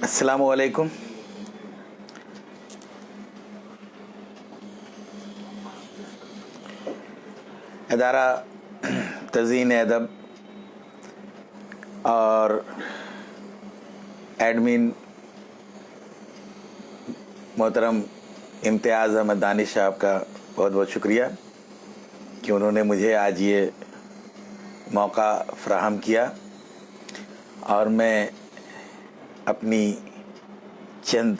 अस्सलामु अलैकुम। इदारा तज़ीन अदब और एडमिन मोहतरम इम्तियाज़ अहमद दानिश साहब का बहुत बहुत शुक्रिया कि उन्होंने मुझे आज ये मौका फ़राहम किया और मैं अपनी चंद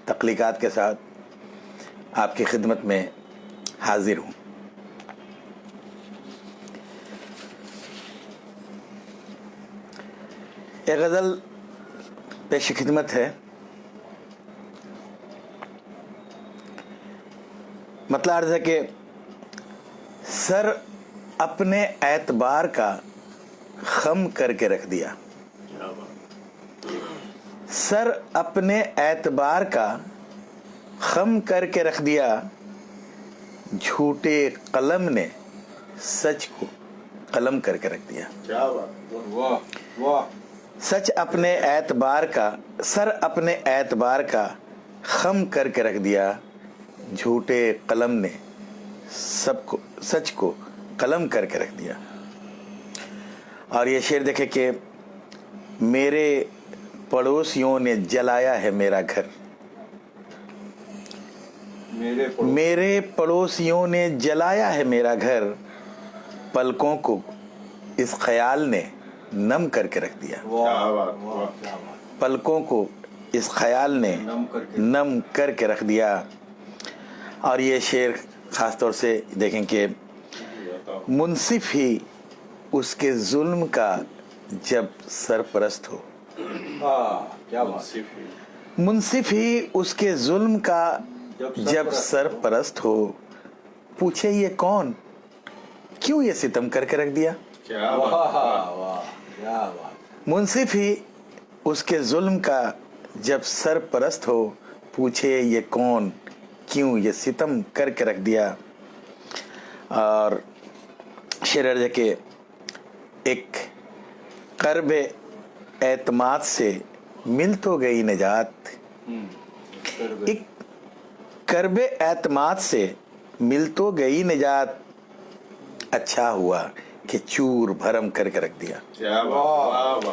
तख्लीक़ात के साथ आपकी खिदमत में हाजिर हूँ। एक गज़ल पेश खिदमत है। मतलब अर्ज़ है कि सर अपने एतबार का खम करके रख दिया, सर अपने एतबार का खम करके रख दिया, झूठे कलम ने सच को कलम करके रख दिया। वाह वाह। सच अपने एतबार का, सर अपने एतबार का खम करके रख दिया, झूठे कलम ने सबको सच को कलम करके रख दिया। और ये शेर देखे कि मेरे पड़ोसियों ने जलाया है मेरा घर, मेरे पड़ोसियों ने जलाया है मेरा घर, पलकों को इस ख्याल ने नम करके रख दिया। पलकों को इस ख्याल ने नम करके रख दिया। और ये शेर ख़ास तौर से देखें कि मुंसिफ ही उसके जुल्म का जब सरपरस्त हो, क्या बात। मुंसिफ ही उसके जुल्म का जब सरपरस्त हो, पूछे ये कौन क्यों ये सितम करके रख दिया। क्या बात, क्या बात। मुंसिफ ही उसके जुल्म का जब सरपरस्त हो, पूछे ये कौन क्यों ये सितम करके रख दिया। और शेर अर्ज़ है कि एक कर्ब एतमाद से मिल तो गई निजात, एक कर्ब एतमाद से मिल तो गई निजात, अच्छा हुआ कि चूर भरम करके रख दिया। क्या बात।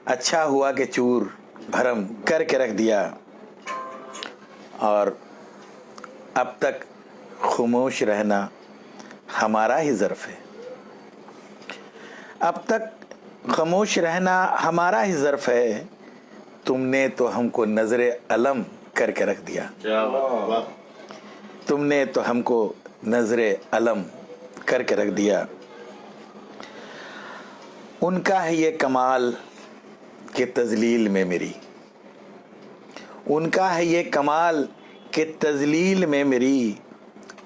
अच्छा हुआ कि चूर भरम करके रख दिया। और अब तक खामोश रहना हमारा ही ज़र्फ़ है, अब तक खामोश रहना हमारा ही ज़र्फ़ है, तुमने तो हमको नज़रे अलम करके रख दिया। क्या बात। तुमने तो हमको नज़रे अलम करके रख दिया। उनका है ये कमाल के तज़लील में मेरी, उनका है ये कमाल के तज़लील में मेरी,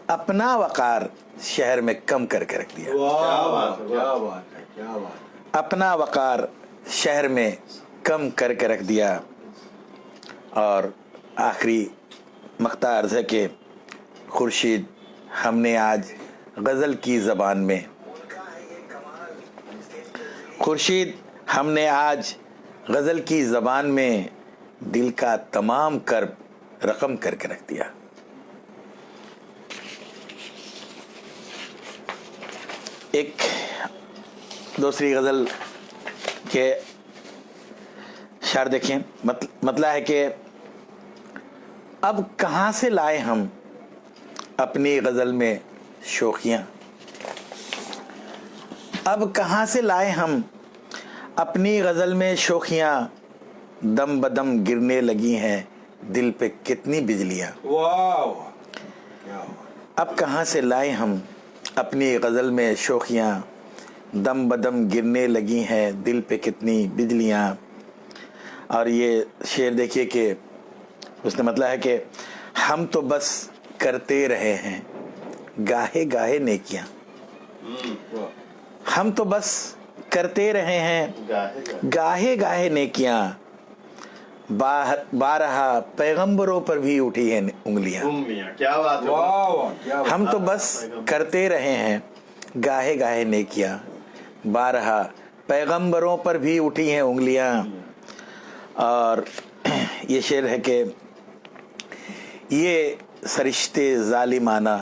अपना वक़ार शहर में कम करके रख दिया। क्या बात, क्या बात है, क्या बात। अपना वक़ार शहर में कम करके रख दिया। और आखिरी मक़ता अर्ज़ है कि खुर्शीद हमने आज गज़ल की ज़बान में, खुर्शीद हमने आज गज़ल की ज़बान में दिल का तमाम कर्ब रकम करके रख दिया। एक दूसरी गज़ल के शार देखें। मतलब है कि अब कहाँ से लाए हम अपनी गज़ल में शोखियाँ, अब कहाँ से लाए हम अपनी गज़ल में शोखियाँ, दम बदम गिरने लगी हैं दिल पे कितनी बिजलियाँ। अब कहाँ से लाए हम अपनी गज़ल में शोखियाँ, दम बदम गिरने लगी हैं दिल पे कितनी बिजलियाँ। और ये शेर देखिए कि उसने मतलब है कि हम तो बस करते रहे हैं गाहे गाहे नेकियां, हम तो बस करते रहे हैं गाहे गाहे नेकियां, बारहा पैगंबरों पर भी उठी हैं उंगलियां। क्या बात है। हम तो बस करते रहे हैं गाहे गाहे नेकियां, बारहा पैगंबरों पर भी उठी हैं उंगलियां। और یہ شعر ہے کہ یہ سرشتے ظالمانہ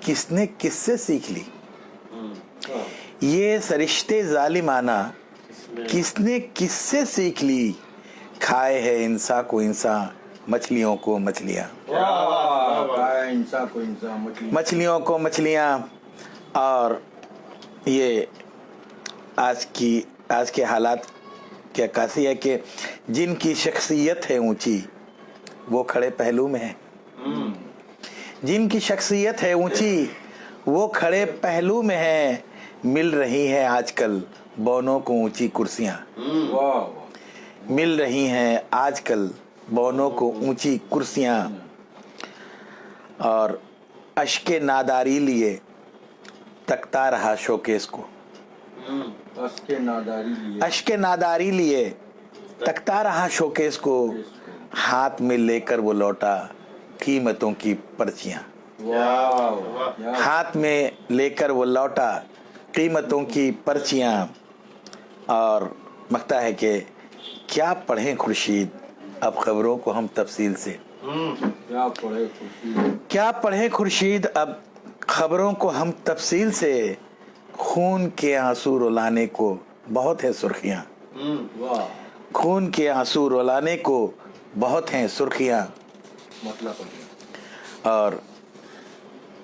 کس نے کس سے سیکھ لی. یہ سرشتے ظالمانہ کس نے کس سے سیکھ لی. کھائے ہے انسان کو انسان مچھلیوں کو مچھلیاں. انسان کو انسان مچھلیوں کو مچھلیاں. اور یہ آج کے حالات کی عکاسی ہے کہ جن کی شخصیت ہے اونچی وہ کھڑے پہلو میں ہے. جن کی شخصیت ہے اونچی وہ کھڑے پہلو میں ہے. مل رہی ہیں آج کل بونوں کو اونچی کرسیاں. مل رہی ہیں آج کل بونوں کو اونچی کرسیاں. اور اشک ناداری لیے تکتا رہا شوکیس کو. اشک ناداری لیے تکتا رہا شوکیس کو. ہاتھ میں لے کر وہ لوٹا قیمتوں کی پرچیاں. ہاتھ میں لے کر وہ لوٹا قیمتوں کی پرچیاں. اور مکتا ہے کہ کیا پڑھیں خورشید اب خبروں کو ہم تفصیل سے. کیا پڑھیں خورشید اب خبروں کو ہم تفصیل سے. خون کے آنسو رلانے کو بہت ہے سرخیاں. خون کے آنسو رلانے کو بہت ہیں سرخیاں. اور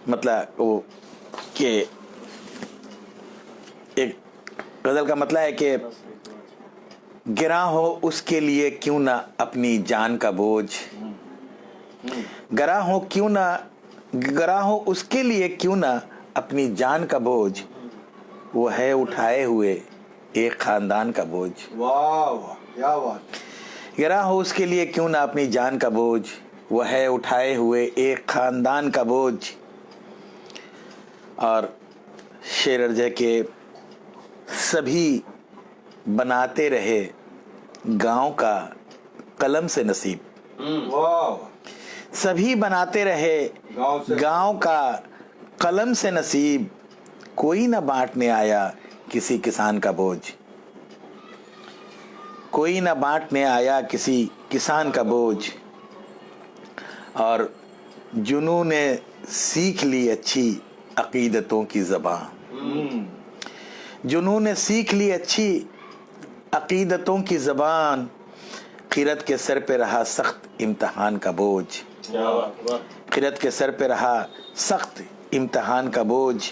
مطلب وہ کہ ایک غزل کا مطلب ہے کہ گراں ہو اس کے لیے کیوں نہ اپنی جان کا بوجھ. گراں ہو اس کے لیے کیوں نہ اپنی جان کا بوجھ. وہ ہے اٹھائے ہوئے ایک خاندان کا بوجھ. گراں ہو اس کے لیے کیوں نہ اپنی جان کا بوجھ. وہ ہے اٹھائے ہوئے ایک خاندان کا بوجھ. اور شعر عرض ہے کہ سبھی بناتے رہے گاؤں کا قلم سے نصیب. سبھی بناتے رہے گاؤں کا قلم سے نصیب. کوئی نہ بانٹنے آیا کسی کسان کا بوجھ. کوئی نہ بانٹنے آیا کسی کسان کا بوجھ. اور جنوں نے سیکھ لی اچھی عقیدتوں کی زبان. جنوں نے سیکھ لی اچھی عقیدتوں کی زبان. خرد کے سر پہ رہا سخت امتحان کا بوجھ. خرد کے سر پہ رہا سخت امتحان کا بوجھ.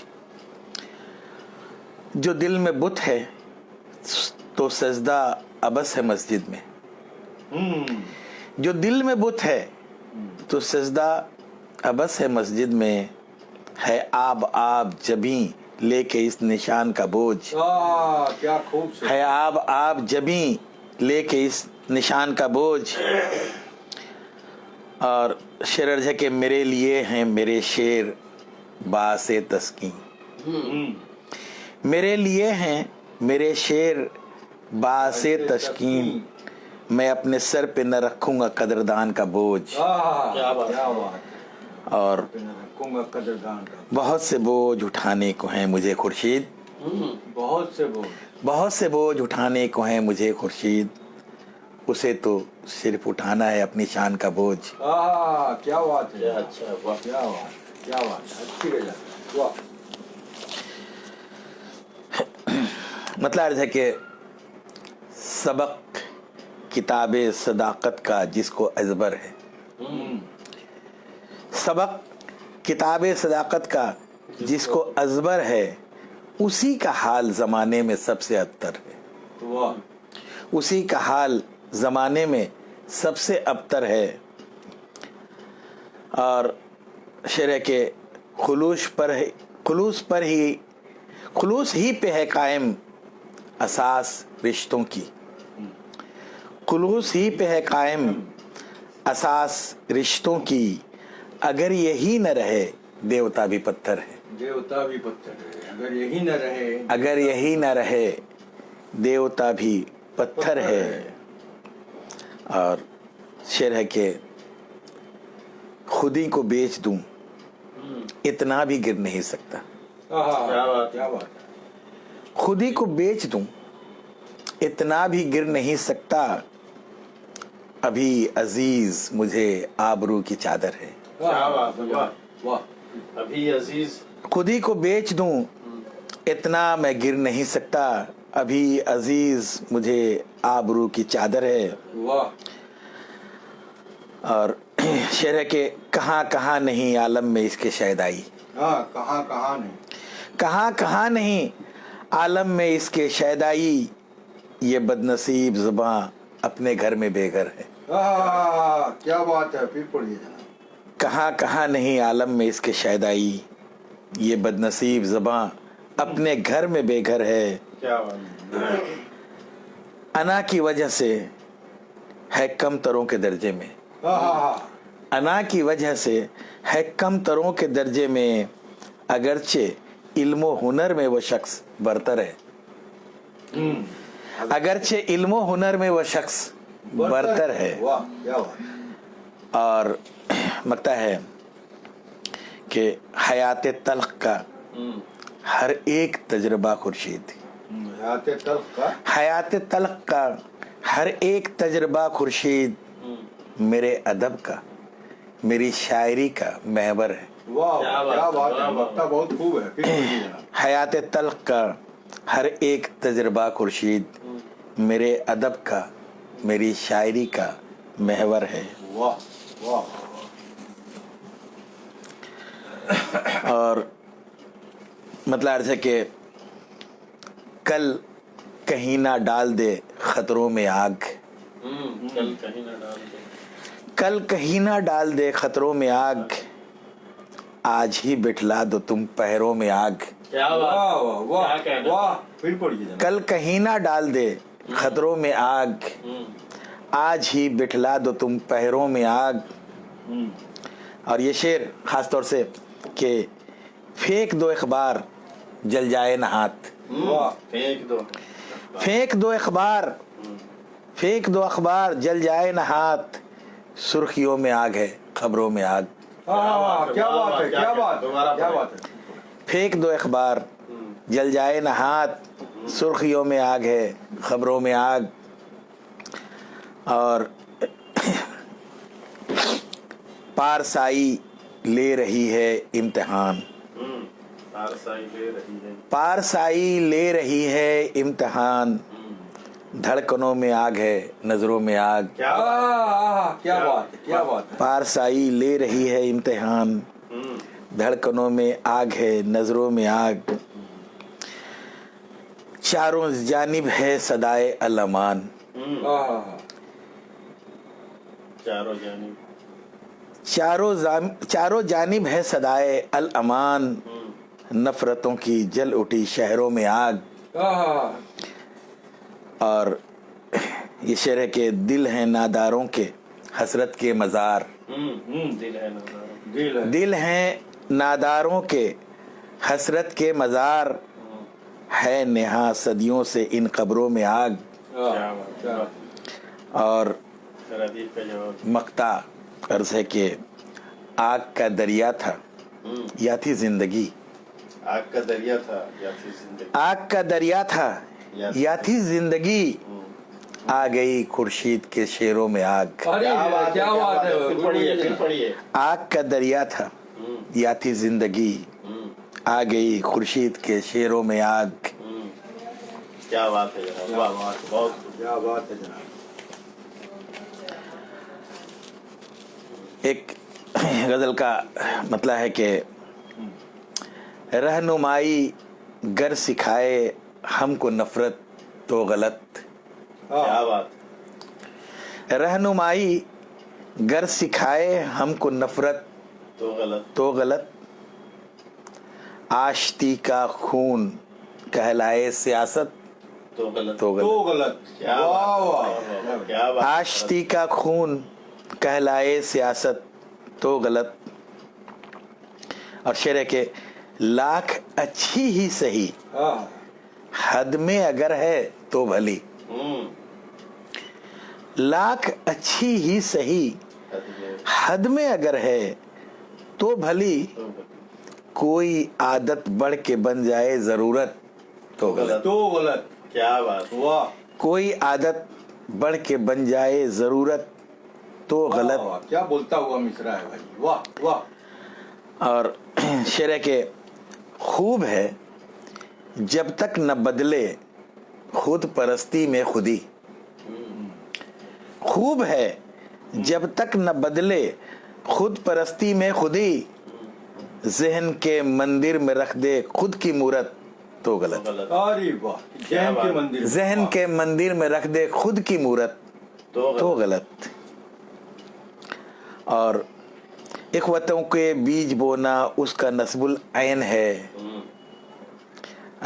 جو دل میں بت ہے تو سجدہ ابس ہے مسجد میں. جو دل میں بت ہے تو سجدہ ابس ہے مسجد میں. ہے آب جبیں لے کے اس نشان کا بوجھ. ہے آب جبیں لے کے اس نشان کا بوجھ. اور شعر عرض ہے کہ میرے لیے ہیں میرے شعر باعث تسکین. میرے لیے ہیں میرے شعر باعث تسکین. میں اپنے سر پہ نہ رکھوں گا قدردان کا بوجھ. اور بہت سے بوجھ اٹھانے کو ہیں مجھے خورشید. بہت سے بوجھ اٹھانے کو ہیں مجھے خورشید. اسے تو صرف اٹھانا ہے اپنی شان کا بوجھ. کیا بات ہے. کیا بات ہے. مطلب عرض ہے کہ سبق کتاب صداقت کا جس کو ازبر ہے. سبق کتاب صداقت کا جس کو ازبر ہے اسی کا حال زمانے میں سب سے ابتر ہے. اسی کا حال زمانے میں سب سے ابتر ہے. اور شعر ہے کہ خلوص ہی پہ ہے قائم اساس رشتوں کی. خلوص ہی پہ ہے قائم اساس رشتوں کی. اگر یہی نہ رہے دیوتا بھی پتھر ہے. دیوتا بھی پتھر ہے. اگر یہی نہ رہے. اگر یہی نہ رہے دیوتا بھی پتھر ہے. اور شعر ہے کہ خودی کو بیچ دوں اتنا بھی گر نہیں سکتا. کیا بات. خودی کو بیچ دوں اتنا بھی گر نہیں سکتا. अभी अजीज मुझे आबरू की चादर है। क्या बात है, वाह वाह। अभी अजीज खुद ही को बेच दूं इतना मैं गिर नहीं सकता, अभी अजीज मुझे आबरू की चादर है। वाह। और शेर है कि कहाँ कहाँ नहीं आलम में इसके शैदाई, हाँ, कहाँ कहाँ नहीं, कहाँ कहाँ नहीं आलम में इसके शैदाई, ये बदनसीब ज़ुबां अपने घर में बेघर है। क्या बात है, फिर पढ़िए जनाब। कहाँ कहाँ नहीं आलम में इसके शैदाई, ये बदनसीब ज़ुबां अपने घर में बेघर है। क्या बात है। अना की वजह से है कम तरों के दर्जे में, अना की वजह से है कम तरों के दर्जे में, अगरचे इल्मो हुनर में वो शख्स बरतर है। अगरचे इल्मो हुनर में वो शख्स बरतर है। वाह, क्या बात। और मकता है कि हयात तल्ख का हर एक तजर्बा खुर्शीद, हयात तल्ख का हयात तल्ख का हर एक तजर्बा खुर्शीद, मेरे अदब का मेरी शायरी का महवर है। वाह, क्या क्या बात बात है, है, वक्ता बहुत खूब है, फिर पढ़िए जनाब। हयात तल्ख का हर एक तजर्बा खुर्शीद, मेरे अदब का मेरी शायरी का महवर है। वाह वाह। और मतलब अर्थ है कि कल कहीं ना डाल दे खतरों में आग, कल कहीं ना डाल दे, कल कहीं ना डाल दे खतरों में आग, आज ही बिठला दो तुम पहरों में आग। क्या वाह बात, वाह वाह क्या कहना। वाह, फिर पढ़िए जनाब। कल कहीं ना डाल दे खतरों में आग, आज ही बिठला दो तुम पहरों में आग। और ये शेर खास तौर से कि फेंक दो अखबार जल जाए ना हाथ, वाह, फेंक दो, फेंक दो अखबार, फेंक दो अखबार जल जाए ना हाथ, सुर्खियों में आग है खबरों में आग। क्या बात है, क्या बात है, क्या बात है। फेंक दो अखबार जल जाए ना हाथ, सुर्खियों में आग है खबरों में आग। और पारसाई ले रही है इम्तिहान, पारसाई ले रही है, पारसाई ले रही है इम्तिहान, धड़कनों में आग है नजरों में आग। क्या बात, क्या बात है, क्या बात है। पारसाई ले रही है इम्तिहान, धड़कनों में आग है नजरों में आग, चारों जानिब है सदाए अल अमान, चारों जानिब, चारों जानिब है सदाए अल अमान, नफरतों की जल उठी शहरों में आग। और ये शेर है कि दिल है नादारों के हसरत के मज़ार, दिल है नज़ारा, दिल है। दिल हैं नादारों के हसरत के मज़ार, है नेहा सदियों से इन कब्रों में आग। क्या बात, क्या बात। और रदीफ का जवाब, मक्ता अर्ज है कि आग का दरिया था या थी जिंदगी, आग का दरिया था या थी जिंदगी, आग का दरिया था या थी जिंदगी, आ गई खुर्शीद के शेरों में आग। क्या बात है, फिर पढ़िए, फिर पढ़िए। आग का दरिया था या थी जिंदगी, आ गई खुर्शीद के शेरों में आग। क्या बात है जनाब, वाह वाह, बहुत क्या बात है जनाब। एक गजल का मतलब है कि रहनुमाई गर सिखाए हमको नफरत तो गलत, क्या बात, रहनुमाई गर सिखाए हमको नफरत तो गलत, तो गलत, आश्ती का खून कहलाए सियासत तो गलत, तो गलत, तो गलत। क्या वाह बात, वाह। क्या बात, आश्ती का खून कहलाए सियासत तो गलत। और शेर है कि लाख अच्छी ही सही, हद में अगर है तो भली, लाख अच्छी ही सही, हद में अगर है तो भली, कोई आदत बढ़ के बन जाए जरूरत तो गलत, तो गलत। क्या बात, वाह। कोई आदत बढ़ के बन जाए जरूरत تو غلط. वाह, क्या बोलता हुआ मिसरा है भाई, वाह वाह. और शेर है कि खूब है जब तक न बदले खुद परस्ती में खुदी. खूब है जब तक न बदले खुद परस्ती में खुदी, जहन के मंदिर में रख दे खुद की मूरत तो गलत. अरे वाह, जैन के मंदिर, जहन के मंदिर में रख दे खुद की मूरत तो गलत. और इख्वतों के बीज बोना उसका नस्बुल ऐन है,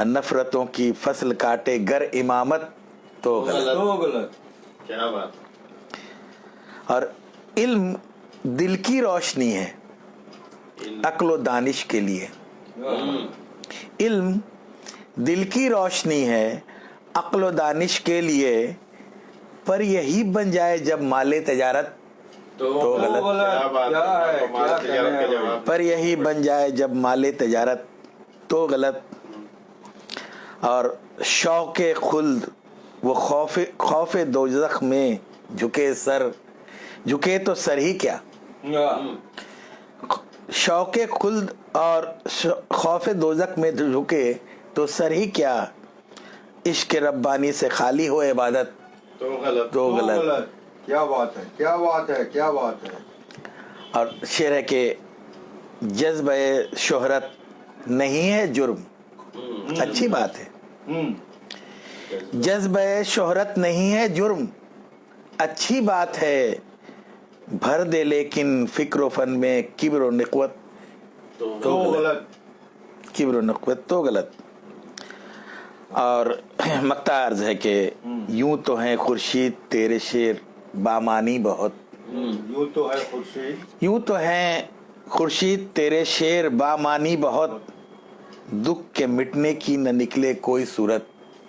नफरतों की फसल काटे गर इमामत तो गलत. तो गलत. क्या बात. और इल्म दिल की रोशनी है अक्ल दानिश के लिए. इल्म दिल की रोशनी है अक्ल दानिश के लिए, पर यही बन जाए जब माले तजारत तो गलत. क्या बात क्या है, है, क्या तजारत कहने के हैं जवाब. पर यही बन जाए जब माले तजारत तो गलत. और शौक़े खुल्द वो खौफ दोज़ख में झुके सर, झुके तो सर ही क्या. शौक़े खुल्द और खौफ दोज़ख में झुके तो सर ही क्या, इश्क रब्बानी से खाली हो इबादत तो गलत. तो गलत. क्या बात है, क्या बात है, क्या बात है. और शेर है कि जज्बे शोहरत नहीं है जुर्म. अच्छी बात है. जज्बे शोहरत नहीं है जुर्म, अच्छी बात है. भर दे लेकिन फिक्र फन में किब्र और निक़वत तो गलत. किब्र और निक़वत तो गलत. और मक्ता अर्ज है कि यूं तो हैं खुर्शीद तेरे शेर बामानी बहुत. यूं तो है खुर्शीद, यूं तो हैं खुर्शीद तेरे शेर बामानी बहुत, दुख के मिटने की न निकले कोई सूरत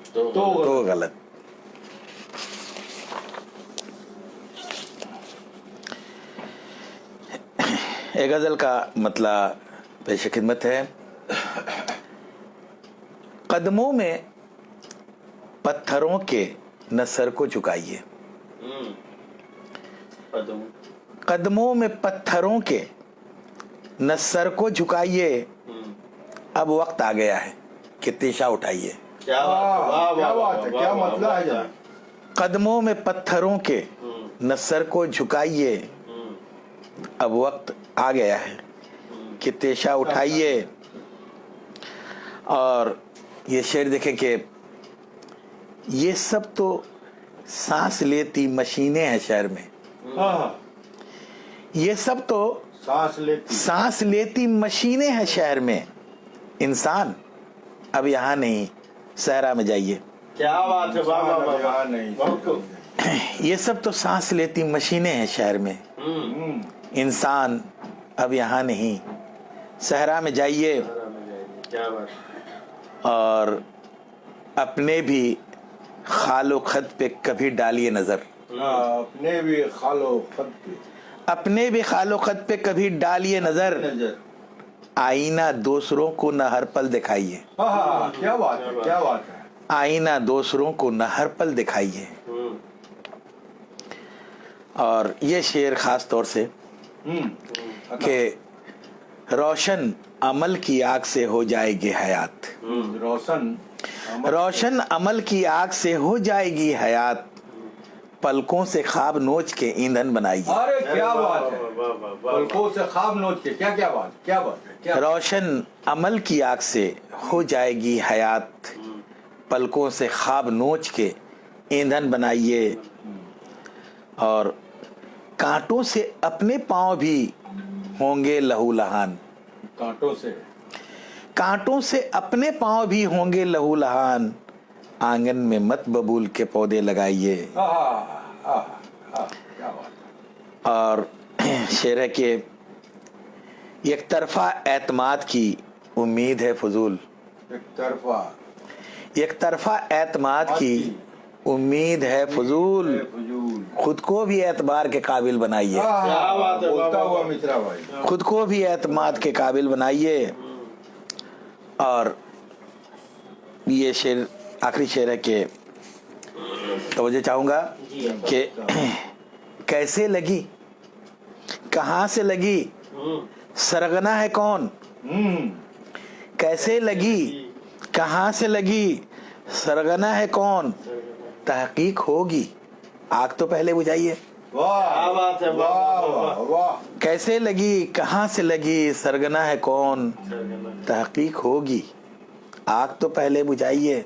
तो गलत. एक गजल का मतलब पेश खिदमत है. कदमों में पत्थरों के न सर को झुकाइए. कदमों में पत्थरों के न सर को झुकाइए, अब वक्त आ गया है कि तेशा उठाइए. क्या बात. क्या बात है, क्या मतलब है जरा. कदमों में पत्थरों के न सर को झुकाइए, अब वक्त आ गया है कि तेशा उठाइए. और ये शेर देखें कि ये सब तो सांस लेती मशीनें हैं शहर में. ये सब तो सांस लेती मशीनें हैं शहर में, इंसान अब यहाँ नहीं सहरा में जाइए. क्या बात है. वाह वाह वाह वाह. नहीं. ये सब तो सांस लेती मशीनें हैं शहर में, इंसान अब यहाँ नहीं सहरा में जाइए. क्या बात. और अपने भी खालो खत पे कभी डालिए नजर. अपने भी खालो खत पे, अपने भी खालो खत पे कभी डालिए नजर, आईना दूसरों को न हर पल दिखाइए. क्या बात है, क्या बात है. आईना दूसरों को न हर पल दिखाइए. और ये शेर खास तौर से कि रोशन अमल की आग से हो जाएगी हयात. रोशन अमल की आग से हो जाएगी हयात, पलकों से ख्वाब नोच के ईंधन बनाइए. अरे क्या बात है. पलकों से ख्वाब नोच के, क्या क्या बात, क्या बात है, क्या. रोशन अमल की आग से हो जाएगी हयात, पलकों से ख्वाब नोच के ईंधन बनाइए. और कांटों से अपने पांव भी होंगे लहूलहान. कांटों से अपने पांव भी होंगे लहूलहान, आंगन में मत बबूल के पौधे लगाइए. और शेर है कि एक तरफा एतमाद की उम्मीद है फजूल. एक तरफा एतमाद की उम्मीद है फजूल, खुद को भी एतबार के काबिल बनाइए. बोलता हुआ मित्रा भाई, खुद को भी एतमाद के काबिल बनाइए. और ये शेर आखिरी शेर है कि तवज्जो चाहूँगा कि कैसे लगी کہاں سے لگی سرغنہ ہے کون کیسے لگی کہاں سے لگی سرغنہ ہے کون تحقیق ہوگی آگ تو پہلے بجھائیے کیا بات ہے واہ واہ واہ کیسے لگی کہاں سے لگی سرغنہ ہے کون تحقیق ہوگی آگ تو پہلے بجھائیے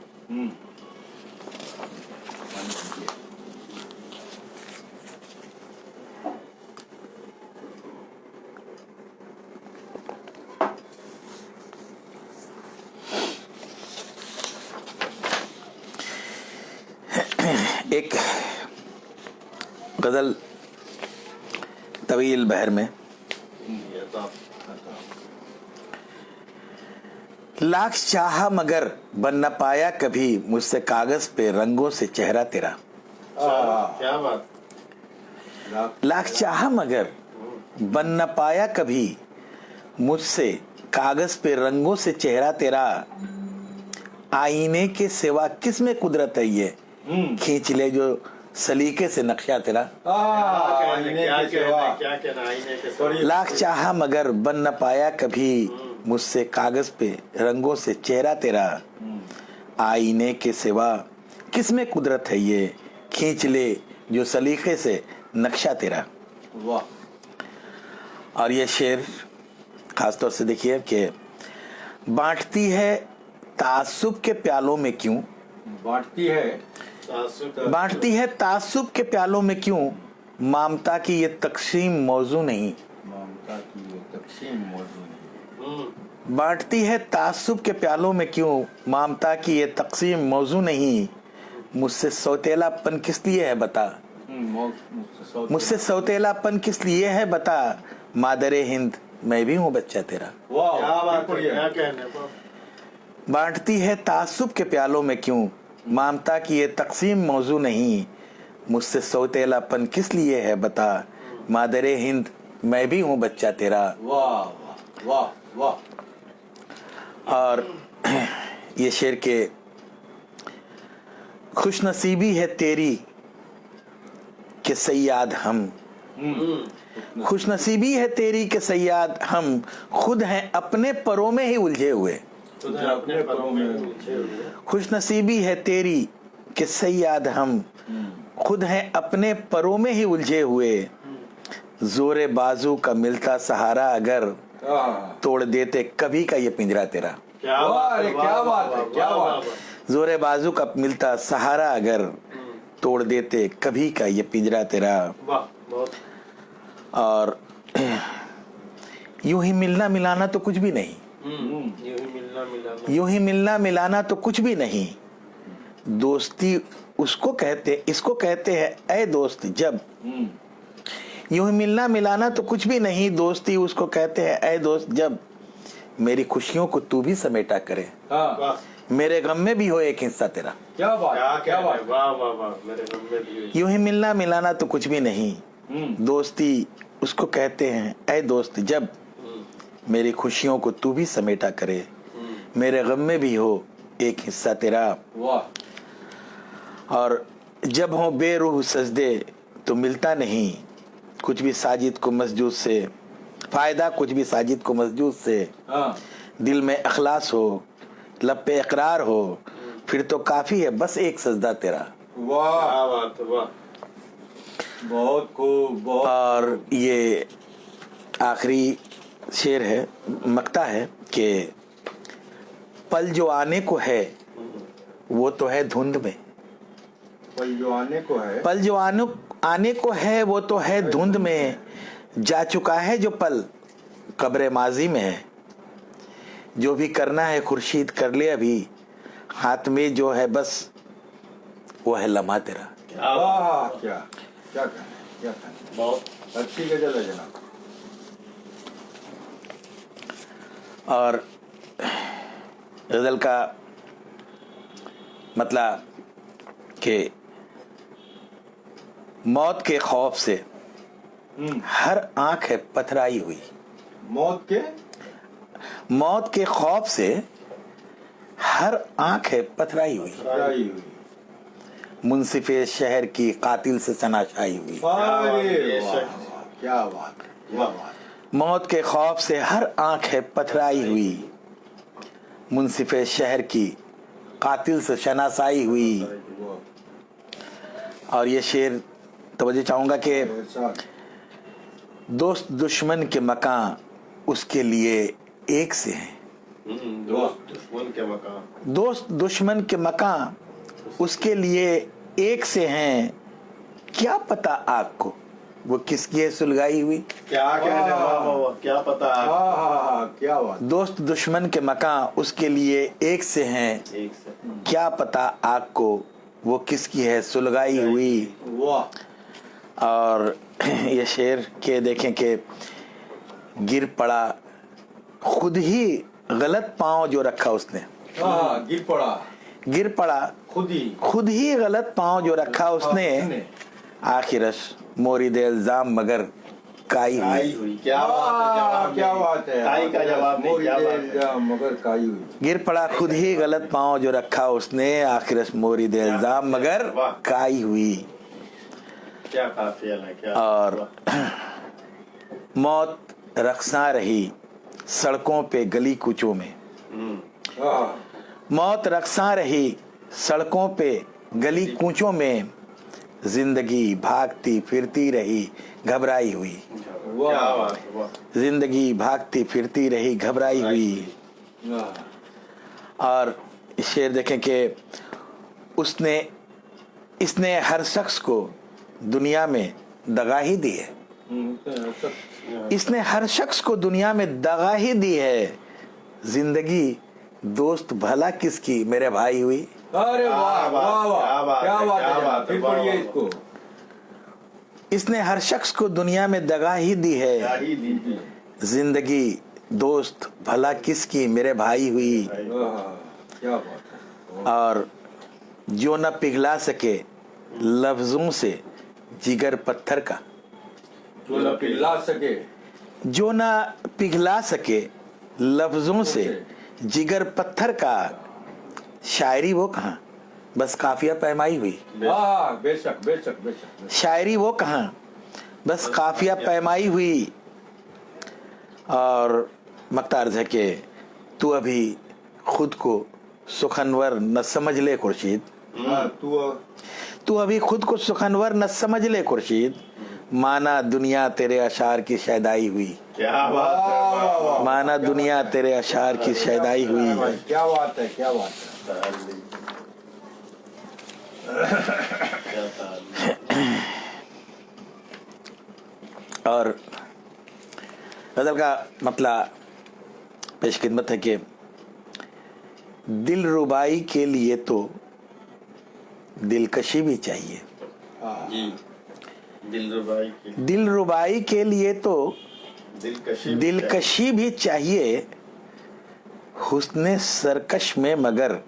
ایک غزل طویل بہر میں لاکھ چاہا مگر بن نہ پایا کبھی مجھ سے کاغذ پہ رنگوں سے چہرہ تیرا کیا بات لاکھ چاہا مگر بن نہ پایا کبھی مجھ سے کاغذ پہ رنگوں سے چہرہ تیرا آئینے کے سوا کس میں قدرت ہے یہ کھینچ لے جو سلیقے سے نقشہ تیرا لاکھ چاہا مگر بن نہ پایا کبھی مجھ سے کاغذ پہ رنگوں سے چہرہ تیرا آئینے کے سوا کس میں قدرت ہے یہ کھینچ لے جو سلیقے سے نقشہ تیرا اور یہ شعر خاص طور سے دیکھیے کہ بانٹتی ہے تعصب کے پیالوں میں کیوں بانٹتی ہے تعصب کے پیالوں میں کیوں مامتا کی یہ تقسیم موضوع نہیں بانٹتی ہے تعصب کے پیالوں میں کیوں مامتا کی یہ تقسیم موضوع نہیں مجھ سے سوتیلا پن کس لیے ہے بتا مجھ سے سوتیلا پن کس لیے ہے بتا مادر ہند میں بھی ہوں بچہ تیرا بانٹتی ہے تعصب کے پیالوں میں کیوں مامتا کی یہ تقسیم موضوع نہیں مجھ سے سوتیلا پن کس لیے ہے بتا مادر ہند میں بھی ہوں بچہ تیرا اور یہ شعر کے خوش نصیبی ہے تیری کہ سیاد ہم خوش نصیبی ہے تیری کہ سیاد ہم خود ہیں اپنے پروں میں ہی الجھے ہوئے خوش نصیبی ہے تیری کہ سیاد ہم خود ہیں اپنے پروں میں ہی الجھے ہوئے زور بازو کا ملتا سہارا اگر توڑ دیتے کبھی کا یہ پنجرا تیرا زور بازو کا ملتا سہارا اگر توڑ دیتے کبھی کا یہ پنجرا تیرا اور یوں ہی ملنا ملانا تو کچھ بھی نہیں یوں ہی ملنا ملانا تو کچھ بھی نہیں دوستی اس کو کہتے ہیں اے دوست جب یوں ہی ملنا ملانا تو کچھ بھی نہیں دوستی اس کو کہتے ہیں اے دوست جب میری خوشیوں کو تو بھی سمیٹا کرے میرے غم میں بھی ہو ایک حصہ تیرا یوں ہی ملنا ملانا تو کچھ بھی نہیں دوستی اس کو کہتے ہیں اے دوست جب میری خوشیوں کو تو بھی سمیٹا کرے میرے غم میں بھی ہو ایک حصہ تیرا اور جب ہوں بے روح سجدے تو ملتا نہیں کچھ بھی ساجد کو مسجود سے فائدہ کچھ بھی ساجد کو مسجود سے دل میں اخلاص ہو لب پہ اقرار ہو پھر تو کافی ہے بس ایک سجدہ تیرا بہت خوب اور یہ آخری شعر ہے مقطع ہے کہ پل جو آنے کو ہے وہ تو ہے دھند میں پل جو آنے کو ہے پل جو آنے کو ہے وہ تو ہے دھند میں جا چکا ہے جو پل قبر ماضی میں ہے جو بھی کرنا ہے خورشید کر لے ابھی ہاتھ میں جو ہے بس وہ ہے لمحہ تیرا کیا کہنا بہت اچھی غزل ہے جناب اور غزل کا مطلب کہ موت کے خوف سے ہر آنکھ ہے پتھرائی ہوئی موت کے خوف سے ہر آنکھ ہے پتھرائی ہوئی منصف شہر کی قاتل سے تناشائی ہوئی کیا بات ہے वाह वाह मौत के खौफ से हर आंख है पथराई हुई, मुंसिफ शहर की कातिल से शनासाई हुई। और ये शेर तवज्जो चाहूँगा कि ऐसा दोस्त दुश्मन के मकान उसके लिए एक से हैं, दोस्त दुश्मन के मकान दोस्त दुश्मन के मकान उसके लिए एक से हैं, क्या पता आपको वो किसकी है सुलगाई हुई। क्या कहने वाह वाह वाह क्या पता है हाँ क्या बात दोस्त दुश्मन के मकान उसके लिए एक से हैं, एक से क्या पता आपको वो किसकी है सुलगाई हुई। वाह और ये शेर के देखें कि गिर पड़ा खुद ही गलत पांव जो रखा उसने, हाँ गिर पड़ा खुद ही गलत पांव जो रखा उसने, आखिरश मोरिद इल्जाम मगर काई हुई। हुई क्या बात है क्या बात है काई का जवाब नहीं क्या बात है मगर काई हुई गिर पड़ा खुद ही गलत पांव जो रखा उसने, आखिरश मोरिद इल्जाम मगर काई हुई। क्या काफिया है क्या और मौत रक्सा रही सड़कों पे गली कूचों में, हाँ मौत रक्सा रही सड़कों पे गली कूचों में, जिंदगी भागती फिरती रही घबराई हुई। क्या बात है वाह जिंदगी भागती फिरती रही घबराई हुई। हाँ और शेर देखें कि इसने हर शख्स को दुनिया में दगा ही दी है, इसने हर शख्स को दुनिया में दगा ही दी है, जिंदगी दोस्त भला किसकी मेरे भाई हुई। अरे वाह वाह वाह क्या बात क्या है बात है, फिर वाह, पढ़िए वाह। इसको इसने हर शख्स को दुनिया में दगा ही दी है, क्या ही दी जिंदगी दोस्त भला किसकी मेरे भाई हुई। क्या बात है और जो न पिघला सके लफ्जों से जिगर पत्थर का, जो न पिघला सके जो न पिघला सके लफ्जों से जिगर पत्थर का, शायरी वो कहाँ बस काफिया पैमाई हुई। हाँ बेशक बेशक बेशक शायरी वो कहाँ बस काफिया पैमाई हुई। और मक्तार है कि तू अभी खुद को सुखनवर न समझ ले खुर्शीद, हाँ तू अभी खुद को सुखनवर न समझ ले खुर्शीद, माना दुनिया तेरे अशार की शैदाई हुई। क्या बात है वाह, वाह, माना दुनिया तेरे अशार की शैदाई हुई। क्या बात है क्या बात है क्या तारीफ। और गजल का मतलब पेश खिदमत है कि दिल रुबाई के लिए तो दिलकशी भी चाहिए, जी दिलरुबाई की दिल रुबाई के लिए तो दिलकशी भी चाहिए, हुस्ने सरकश में मगर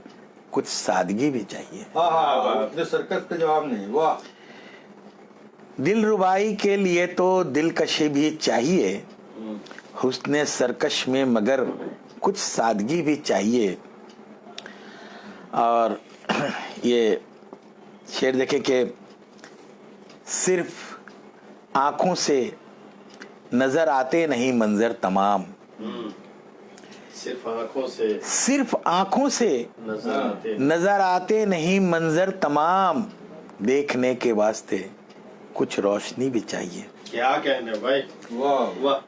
कुछ सादगी भी चाहिए। हाँ हाँ उसने सर्कस का जवाब नहीं वाह दिल रुबाई के लिए तो दिलकशी भी चाहिए, हुस्ने सरकश में मगर कुछ सादगी भी चाहिए। और ये शेर देखें कि सिर्फ आंखों से नजर आते नहीं मंजर तमाम, सिर्फ आंखों से सिर्फ आंखों से नजर आते नहीं मंजर तमाम, देखने के वास्ते कुछ रोशनी भी चाहिए। क्या कहने भाई वाह वाह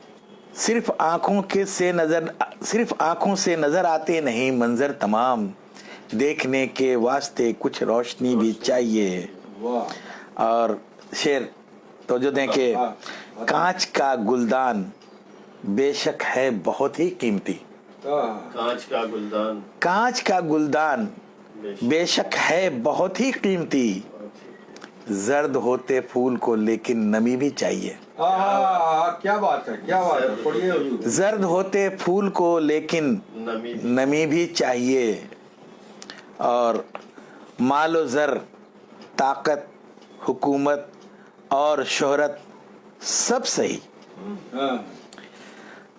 सिर्फ आंखों से नजर आते नहीं मंजर तमाम, देखने के वास्ते कुछ रोशनी भी चाहिए। वाह और शेर तो जो दें कि कांच का गुलदान बेशक है बहुत ही कीमती, कांच का गुलदान कांच का गुलदान बेशक है बहुत ही कीमती, जर्द होते फूल को लेकिन नमी भी चाहिए। क्या बात है पढ़िए हुजूर। जर्द होते फूल को लेकिन नमी भी चाहिए। और मालो जर ताकत हुकूमत और शोहरत सब सही,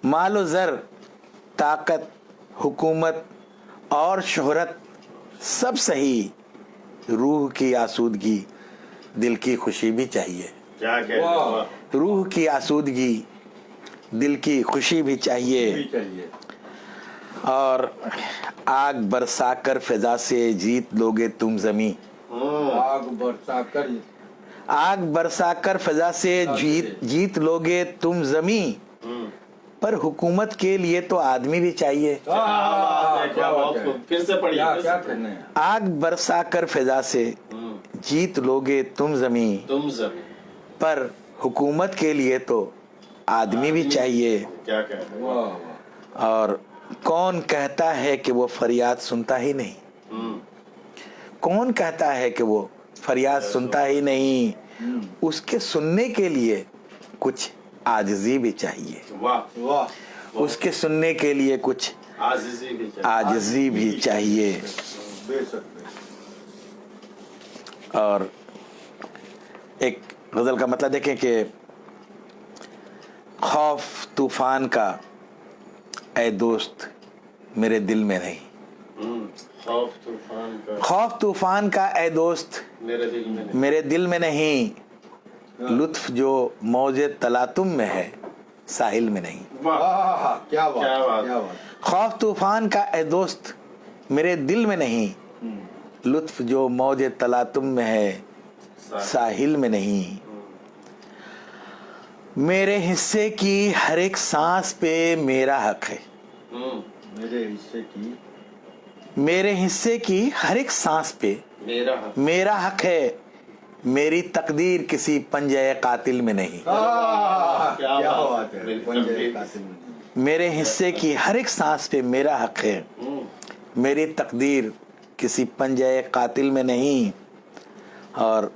मालो जर ताकत हुकूमत और शोहरत सब सही, रूह की आसूदगी दिल की खुशी भी चाहिए। क्या कहने वाह रूह की आसूदगी दिल की खुशी भी चाहिए, भी चाहिए। और आग बरसा कर फिजा से जीत लोगे तुम जमी। आग बरसा कर आग बरसा कर फिजा से जीत लोगे तुम जमी, पर हुकूमत के लिए तो आदमी भी चाहिए। क्या बात है, क्या बात है। फिर से पढ़िए, क्या फिर क्या से करना है? आग बरसा कर फिजा से जीत लोगे तुम जमी, तुम जमीन पर हुकूमत के लिए तो आदमी भी चाहिए। क्या कह रहे हो? वाह वाह। और कौन कहता है कि वो फरियाद सुनता ही नहीं, कौन कहता है कि वो फरियाद सुनता ही नहीं, उसके सुनने के लिए कुछ आजिज़ी भी चाहिए, वाह वाह। उसके सुनने के लिए कुछ आजिज़ी भी चाहिए। आजिज़ी भी चाहिए। बेशक। और एक गज़ल का मतलब देखें कि खौफ तूफान का ऐ दोस्त मेरे दिल में नहीं, खौफ तूफान का खौफ तूफान का ऐ दोस्त मेरे दिल में नहीं। मेरे दिल में नहीं, लुत्फ जो मौजे तलातुम में है साहिल में नहीं। वाह, वाह क्या बात, क्या बात। क्या बात। खौफ तूफान का ऐ दोस्त मेरे दिल में नहीं, लुत्फ जो मौजे तलातुम में है साहिल में नहीं। मेरे हिस्से की हर एक सांस पे मेरा हक है, मेरे हिस्से की मेरे हिस्से की हर एक सांस पे मेरा हक है, मेरी तकदीर किसी पंजे कातिल में नहीं। क्या बात है। पंजे कातिल में नहीं। मेरे हिस्से की हर एक सांस पे मेरा हक है, मेरी तकदीर किसी पंजे कातिल में नहीं। और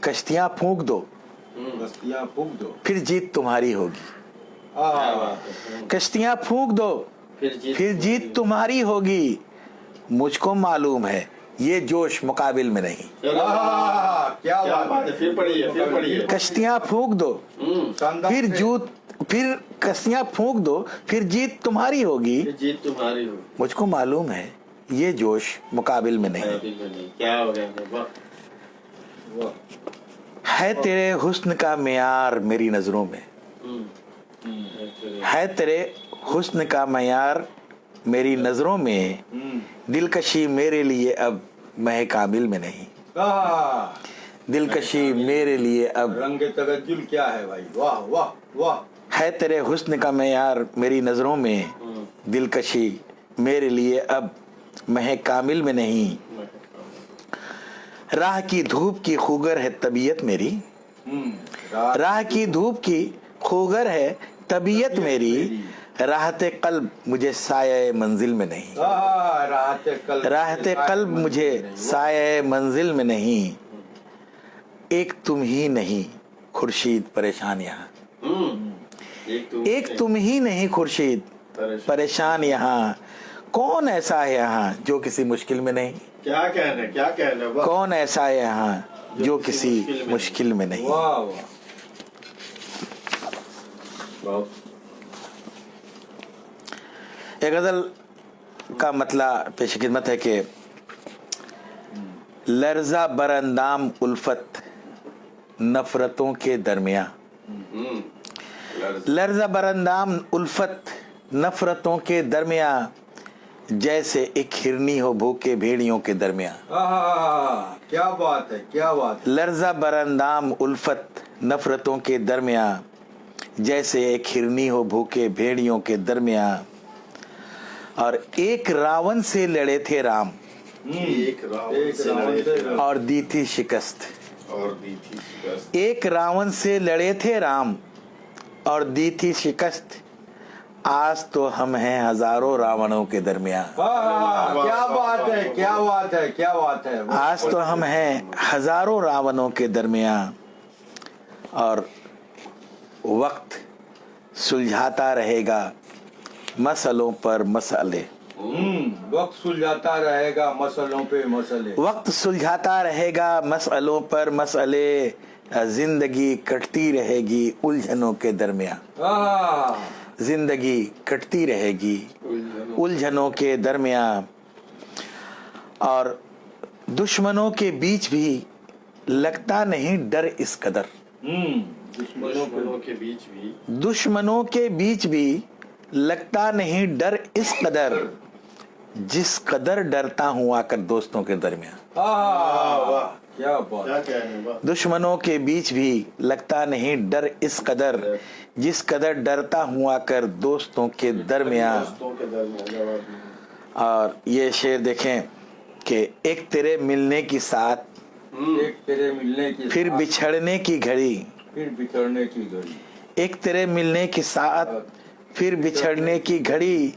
कश्तियां फूंक दो बस्तियां फूंक दो, फिर जीत तुम्हारी होगी, कश्तियां फूंक दो फिर जीत तुम्हारी होगी, मुझको मालूम है ये जोश मुकाबिल में नहीं। क्या बात है। फिर पढ़िए। कश्तियां फूंक दो फिर कश्तियां फूंक दो फिर जीत तुम्हारी होगी, जीत तुम्हारी हो। मुझको मालूम है ये जोश मुकाबिल में नहीं। क्या हो गया? है तेरे हुस्न का मेयार मेरी नजरों में, है तेरे हुस्न का मेयार मेरी नजरों में, दिलकशी मेरे लिए अब मह काबिल में नहीं। दिलकशी मेरे लिए अब रंग तगज्जुल क्या है भाई। वाह वाह वाह। है तेरे हुस्न का मेयार मेरी नजरों में, दिलकशी मेरे लिए अब मह कामिल में नहीं। राह की धूप की खूगर है तबीयत मेरी, राह की धूप की खूगर है तबीयत मेरी, राहते कल्ब मुझे साये मंजिल में नहीं। राहते कल्ब मुझे साये मंजिल में नहीं। एक तुम ही नहीं खुर्शीद परेशान यहाँ, एक तुम ही नहीं खुर्शीद परेशान यहाँ, कौन ऐसा है यहाँ जो किसी मुश्किल में नहीं। क्या कहना कौन ऐसा है यहाँ जो किसी मुश्किल में नहीं। वाह वाह। एक गजल का मतलब पेश खिदमत है कि लर्जा बरंदाम उल्फत नफरतों के दरमियां, लर्जा बरंदाम उल्फत नफरतों के दरमियां, जैसे एक हिरनी हो भूखे भेड़ियों के दरमियां। क्या बात है, क्या बात है। लर्जा बरंदाम उल्फत नफरतों के दरमियां, जैसे एक हिरनी हो भूखे भेड़ियों के दरमियां। और एक रावण से लड़े थे राम, एक रावण से लड़े थे और दी थी शिकस्त। एक रावण से लड़े थे राम और दी थी शिकस्त, आज तो हम हैं हजारों रावणों के दरमियां। क्या बात है, क्या बात है, क्या बात है। आज तो हम हैं हजारों रावणों के दरमियां, और वक्त सुलझाता रहेगा मसलों पर मसले। वक्त सुलझाता रहेगा मसलों पे मसले। वक्त सुलझाता रहेगा मसलों पर मसले, जिंदगी कटती रहेगी उलझनों के दरमियां। जिंदगी कटती रहेगी उलझनों के दरमियां, और दुश्मनों के बीच भी लगता नहीं डर इस कदर। दुश्मनों के बीच भी दुश्मनों के बीच भी लगता नहीं डर इस कदर जिस कदर डरता हूँ आकर दोस्तों के दरमियान। वाह क्या बात। क्या कहने, वाह। दुश्मनों के बीच भी लगता नहीं डर इस कदर जिस कदर डरता हूँ आकर दोस्तों के दरमियान। दोस्तों के दरमियान जवाब। और ये शेर देखें कि एक तेरे मिलने की साथ एक तेरे मिलने की फिर बिछड़ने की घड़ी, फिर बिछड़ने की घड़ी, एक तेरे मिलने के साथ फिर बिछड़ने की घड़ी,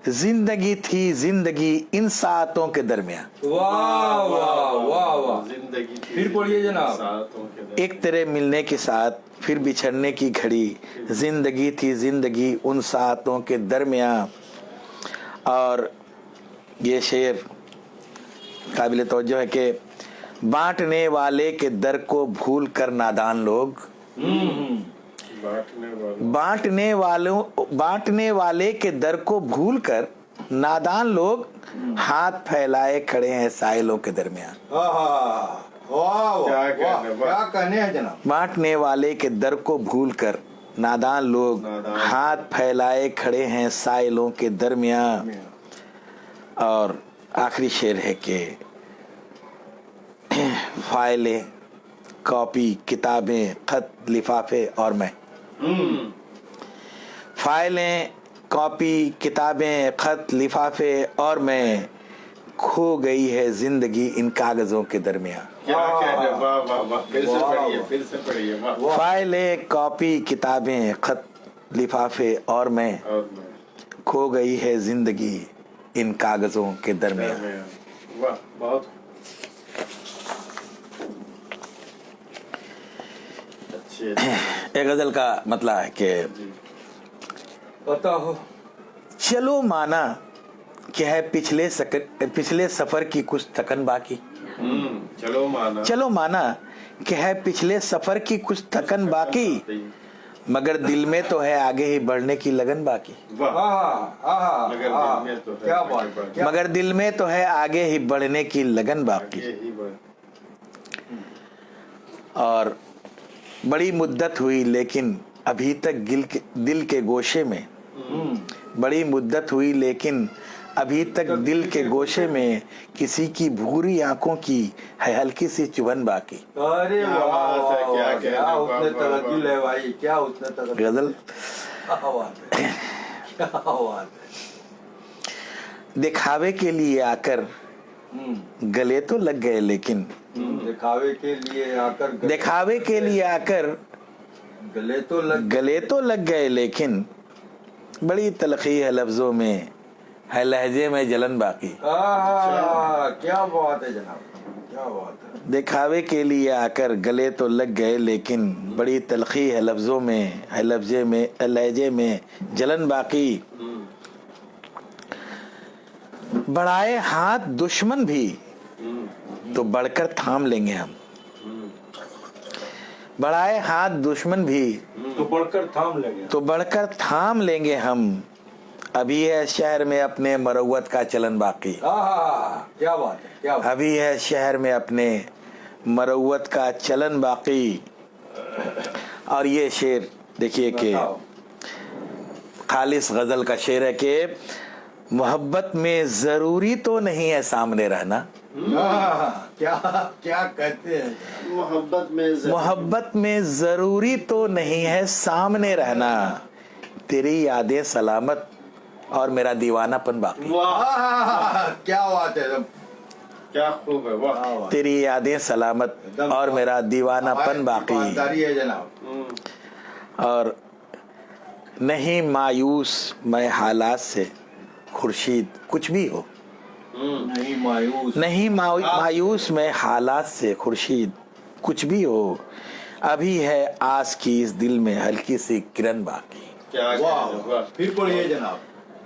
जिंदगी थी जिंदगी इन सातों के दरमियान। वाह वाह वाह वाह। जिंदगी की फिर पढ़िए जनाब। सातों के दरमियान। एक तेरे मिलने के साथ फिर बिछड़ने की घड़ी, जिंदगी थी जिंदगी उन सातों के दरमियान। और ये शेर काबिल तवज्जो है कि बांटने वाले के दर को भूल कर नादान लोग, बांटने वाले के दर को भूल कर नादान लोग हाथ फैलाए खड़े हैं साहिलों के दरमियान। वाह वाह क्या कहने हैं जनाब। बांटने वाले के दर को भूल कर नादान लोग हाथ फैलाए खड़े हैं साहिलों के दरमियान। और आखिरी शेर है कि फाइलें, कॉपी, किताबें, खत, लिफाफे और मैं। फाइलें, कॉपी, किताबें, खत, लिफाफे और मैं, खो गई है जिंदगी इन कागजों के दरमियान। क्या कहने, वाह वाह वाह। फिर से पढ़िए वाह। फाइलें, कॉपी, किताबें, खत, लिफाफे और मैं, और खो गई है जिंदगी इन कागजों के दरमियान। वाह बहुत अच्छे। एक गजल का मतलब है कि पता हो चलो माना कि है पिछले सफर की कुछ थकन बाकी। चलो माना कि है पिछले सफर की कुछ थकन बाकी, मगर दिल में तो है आगे ही बढ़ने की लगन बाकी। क्या बात। मगर दिल में तो है आगे ही बढ़ने की लगन बाकी। और बड़ी मुद्दत हुई लेकिन अभी तक दिल के गोशे में, बड़ी मुद्दत हुई लेकिन अभी तक दिल के गोशे में किसी की भूरी आंखों की है हल्की सी चुभन बाकी। अरे वाह क्या उसने तरक्की ले भाई, क्या उसने तरक्की। गजल क्या बात है। दिखावे के लिए आकर गले तो लग गए लेकिन, दिखावे के लिए आकर गले तो लग गए लेकिन बड़ी तलखी है लफ्जों में, है लहजे में जलन बाकी। क्या बात है जनाब, क्या बात है। दिखावे के लिए आकर गले तो लग गए लेकिन बड़ी तलखी है लफ्जों में, है लहजे में जलन बाकी। बढ़ाए हाथ दुश्मन भी तो बढ़कर थाम लेंगे हम, बढ़ाए हाथ दुश्मन भी तो बढ़कर थाम लेंगे हम। अभी है शहर में अपने मरवत का चलन बाकी। क्या बात है, क्या बात। अभी है शहर में अपने मरवत का चलन बाकी। और ये शेर देखिए कि खालिस गजल का शेर है कि मोहब्बत में जरूरी तो नहीं है सामने रहना। क्या कहते हैं। मोहब्बत में जरूरी तो नहीं है सामने रहना, तेरी यादें सलामत और मेरा दीवानापन बाकी। क्या बात है, क्या खूब है, वाह। तेरी यादें सलामत और मेरा दीवानापन बाकी। है जनाब। और नहीं मायूस मैं हालात से खुर्शीद कुछ भी हो, नहीं मायूस मैं हालात से खुर्शीद कुछ भी हो। अभी है आस की इस दिल में हल्की सी किरण बाकी। वाह। फिर पढ़िए जनाब।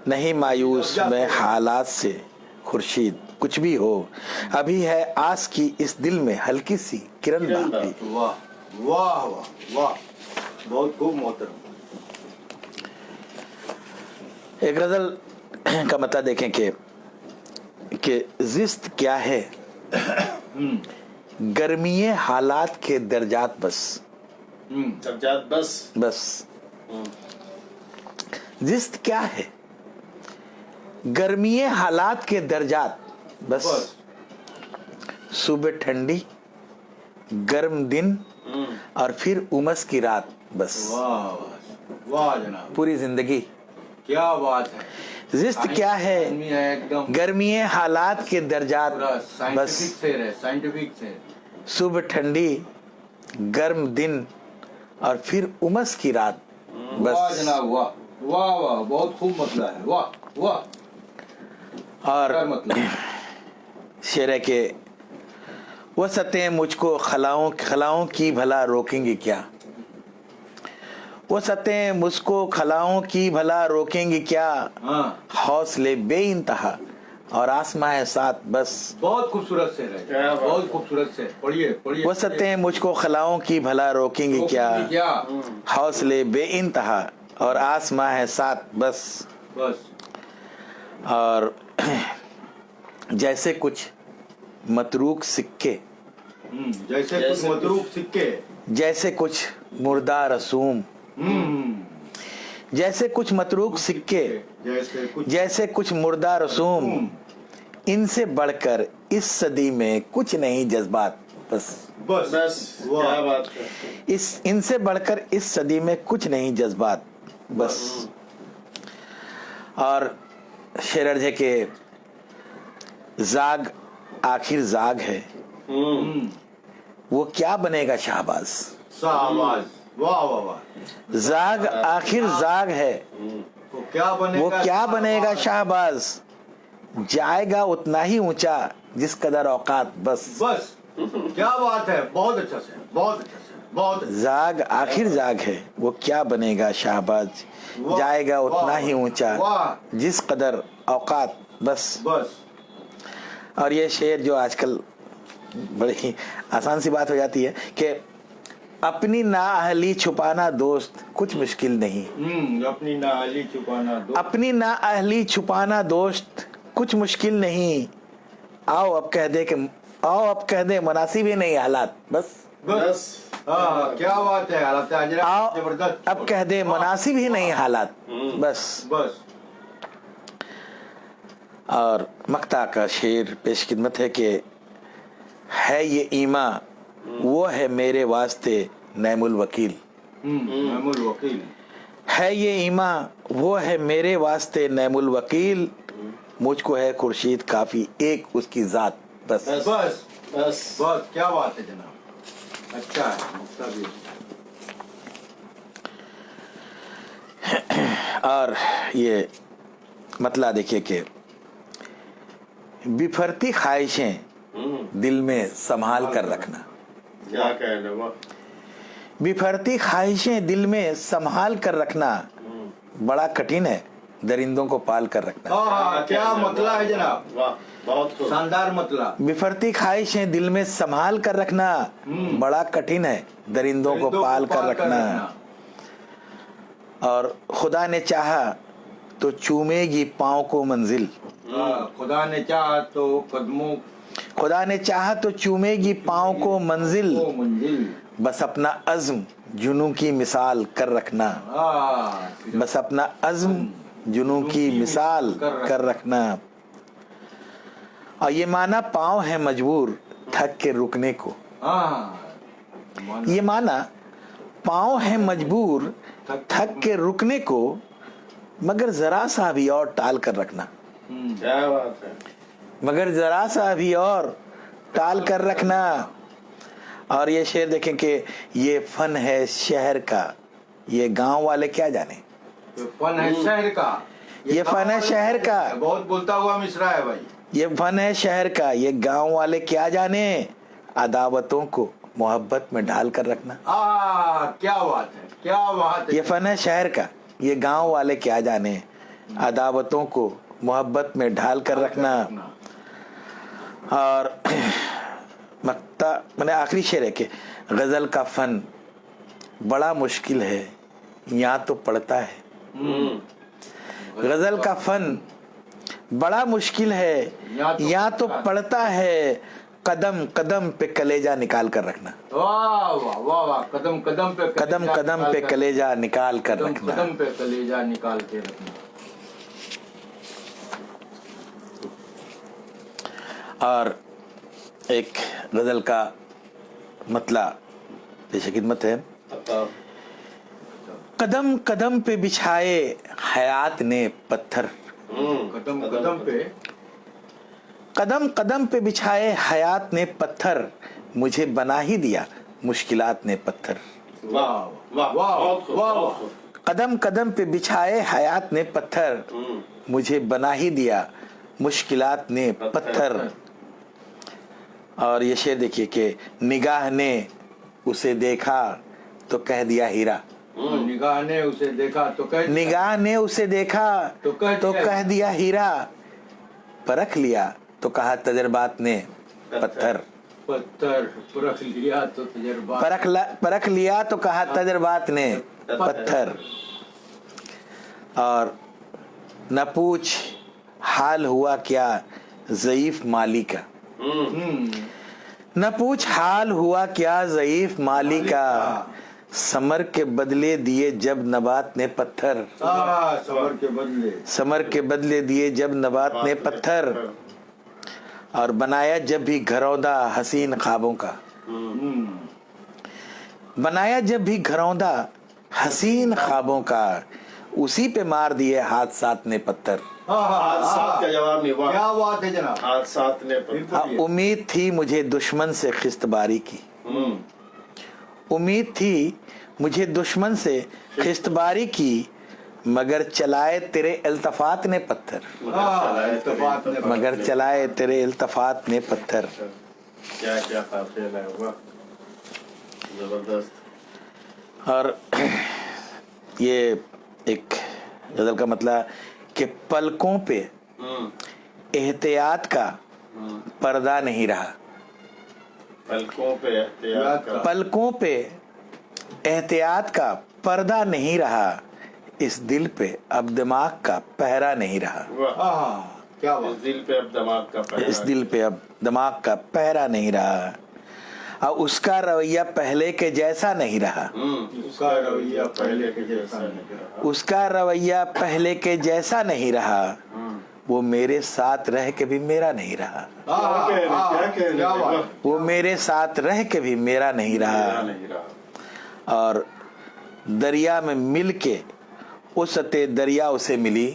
नहीं मायूस मैं हालात से खुर्शीद कुछ भी हो, अभी है आस की इस दिल में हल्की सी किरण बाकी। वाह वाह वाह वाह, बहुत खूब मोहतरम। एक गजल का मतलब देखें कि जिस्त क्या है गर्मीए हालात के दर्जात बस, सज्जाद बस बस जिस्त क्या है, गर्मी हालात के दर्जात, बस सुबह ठंडी गर्म दिन और फिर उमस की रात, बस वाह वाह जनाब, पूरी जिंदगी। क्या बात है। जिस्त क्या है, आदमी है एकदम गर्मी हालात के दर्जात, पूरा बस साइंटिफिक शेर है, साइंटिफिक शेर। सुबह ठंडी गर्म दिन और फिर उमस की रात, वाह बस। जनाब वाह वाह वाह, बहुत खूब मतला है, वाह वाह। और मतलब शेर है कि वसतें मुझको खलाओं की भला रोकेंगी क्या, वसतें मुझको खलाओं की भला रोकेंगी क्या, हाँ, हौसले बेइंतहा और आसमां है साथ, बस। बहुत खूबसूरत शेर है, क्या बात बहुत खूबसूरत शेर। पढ़िए पढ़िए। वसतें मुझको खलाओं की भला रोकेंगी क्या, क्या हौसले बेइंतहा और आसमां है साथ, बस। बस। और जैसे कुछ मतरूक सिक्के, जैसे कुछ जैसे मतरूक सिक्के, जैसे कुछ मुर्दा रसूम, जैसे कुछ मतरूक सिक्के, जैसे कुछ मुर्दा रसूम, इनसे बढ़कर इस सदी में कुछ नहीं जज्बात, बस। बस बस क्या बात है। इनसे बढ़कर इस सदी में कुछ नहीं जज्बात, बस। और शेर अर्ज है कि जाग आखिर जाग है, वो क्या बनेगा शाहबाज, शाहबाज, वाह वाह वाह। जाग आखिर जाग है, वो क्या बनेगा शाहबाज, जाएगा उतना ही ऊंचा जिस कदर औकात, बस। बस। क्या बात है, बहुत अच्छा से, बहुत अच्छा से, बहुत अच्छा। जाग आखिर जाग है, वो क्या बनेगा शाहबाज, वाह, जाएगा उतना वाह, ही ऊंचा वाह। जिस कदर औकात, बस। बस और ये शेर जो आजकल बड़ी ही आसान सी बात हो जाती है कि अपनी नाअहली छुपाना दोस्त कुछ मुश्किल नहीं, अपनी नाअहली छुपाना दो, अपनी नाअहली छुपाना दोस्त कुछ मुश्किल नहीं, आओ अब कह दे मुनासिब ही नहीं हालात, बस। बस। हाँ, क्या बात है, हालत हाजिरा आओ जबरदस्त। अब कह दे मुनासिब ही नहीं हालात, बस। बस और मक्ता का शेर पेश खिदमत है कि है ये ईमा वो है मेरे वास्ते नैमुल वकील, महमूद वकील, है ये ईमा वो है मेरे वास्ते नैमुल वकील, मुझको है खुर्शीद काफी एक उसकी जात, बस। बस बस बस बस। क्या बात है जनाब, अच्छा है मुक्ता भी। और ये मतला देखिए कि बिफरती ख्वाहिशें दिल में संभाल कर रखना, क्या कहना, वाह। बिफरती ख्वाहिशें दिल में संभाल कर रखना बड़ा कठिन है, दरिंदों को पाल कर रखना। हाँ, क्या मतला है जनाब, वाह, बहुत खूब। शानदार मतला। बिफरती ख्वाहिशें दिल में संभाल कर रखना बड़ा कठिन है, दरिंदों को पाल कर रखना। और खुदा ने चाहा तो चूमेगी पाँव को मंजिल, खुदा ने चाहा तो कदमों खुदा ने चाहा तो चूमेगी पाँव को मंजिल, को मंजिल। बस अपना अज़्म जुनू की मिसाल कर रखना, बस अपना अज़्म जुनू की मिसाल कर रखना। और ये माना पाँव है मजबूर थक के रुकने को, ये माना पाँव है मजबूर थक के रुकने को, मगर जरा सा भी और टाल कर रखना, क्या बात है। मगर जरा सा भी और टाल कर रखना। और ये शेर देखें कि ये फन है शहर का, ये गांव वाले क्या जाने, फन है शहर का, ये फन है शहर का, बहुत बोलता हुआ मिश्रा है भाई। ये फन है शहर का, ये गांव वाले क्या जाने, अदावतों को मोहब्बत में ढाल कर रखना। क्या बात है, क्या बात है। ये फन है शहर का, ये गांव वाले क्या जाने, अदावतों को मोहब्बत में ढाल कर रखना। और मक्ता मैंने आखिरी शेर है कि गजल का फन बड़ा मुश्किल है, यहाँ तो पढ़ता है, गजल का फन बड़ा मुश्किल है, यहाँ तो पढ़ता है, कदम कदम पे कलेजा निकाल कर रखना, वाह वाह वाह वाह, कदम कदम पे कदम कदम पे कलेजा निकाल कर कदम रखना। कदम पे कलेजा निकाल के रखना। और एक गजल का मतला पेश खिदमत है। बताओ। कदम कदम पे बिछाए हयात ने पत्थर, कदम कदम पे कदम कदम पे बिछाए हयात ने पत्थर, मुझे बना ही दिया मुश्किलात ने पत्थर। वाह वाह वाह बहुत खूब, वाह बहुत वाह। खूब। कदम कदम पे बिछाए हयात ने पत्थर, मुझे बना ही दिया मुश्किलात ने पत्थर। और ये शेर देखिए कि निगाह ने उसे देखा तो कह दिया हीरा, निगाह ने उसे देखा तो कह दिया, निगाह ने उसे देखा तो कह दिया हीरा, परख लिया तो कहा तजर्बात ने पत्थर, पत्थर परख लिया तो तजर्बा, परख लिया तो कहा तजर्बात ने पत्थर। और न पूछ हाल हुआ क्या ज़ईफ माली का, न पूछ हाल हुआ क्या ज़ईफ माली का, समर के बदले दिए जब नबात ने पत्थर, समर के बदले, समर के बदले दिए जब नबात ने पत्थर। और बनाया जब भी घरौंदा हसीन ख्वाबों का, बनाया जब भी घरौंदा हसीन ख्वाबों का, उसी पे मार दिए हाथ साथ ने पत्थर। हादसात का जवाब नहीं, वाह क्या बात है जनाब। हादसात ने बिल्कुल। उम्मीद थी मुझे दुश्मन से खिस्तबारी की, उम्मीद थी मुझे दुश्मन से खिस्तबारी की, मगर चलाए तेरे इल्तफात ने पत्थर, मगर चलाए तेरे इल्तफात ने पत्थर। क्या क्या काफिला है, वाह जबरदस्त। और ये एक गजल का मतलब कि पलकों पे एहतियात का पर्दा नहीं रहा, पलकों पे एहतियात का, पलकों पे एहतियात का पर्दा नहीं रहा, इस दिल पे अब दिमाग का पहरा नहीं रहा, वाह क्या इस बात। दिल पे अब दिमाग का पहरा, इस दिल पे अब दिमाग का पहरा नहीं रहा, और उसका रवैया पहले के जैसा नहीं रहा, उसका रवैया पहले के जैसा नहीं रहा, उसका रवैया पहले के जैसा नहीं रहा, वो मेरे साथ रह के भी मेरा नहीं रहा, क्या कह रहे क्या बात। वो मेरे साथ रह के भी मेरा नहीं रहा। नहीं रहा। और दरिया में मिल के उसते दरिया उसे मिली,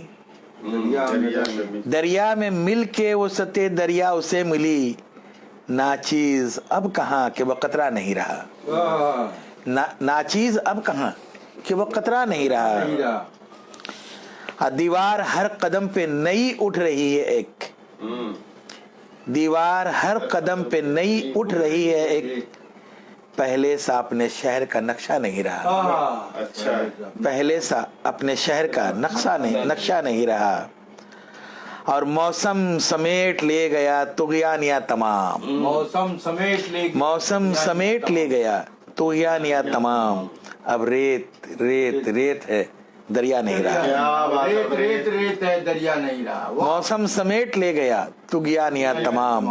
दरिया में मिल के उसते दरिया उसे मिली, नाचीज अब कहाँ कि वो कतरा नहीं रहा, नाचीज अब कहाँ कि वो कतरा नहीं रहा। दीवार हर कदम पे नई उठ रही है एक, दीवार हर कदम पे नई उठ रही है एक, पहले सा अपने शहर का नक्शा नहीं रहा, अच्छा पहले सा अपने शहर का नक्शा नहीं रहा। और मौसम समेट ले गया तुग़यानिया तमाम, मौसम समेट ले गया तुग़यानिया तमाम, अब रेत रेत रेत है दरिया नहीं रहा, क्या बात रेत है। रेत रेत है दरिया नहीं रहा। मौसम समेट ले गया तुग़यानिया तमाम,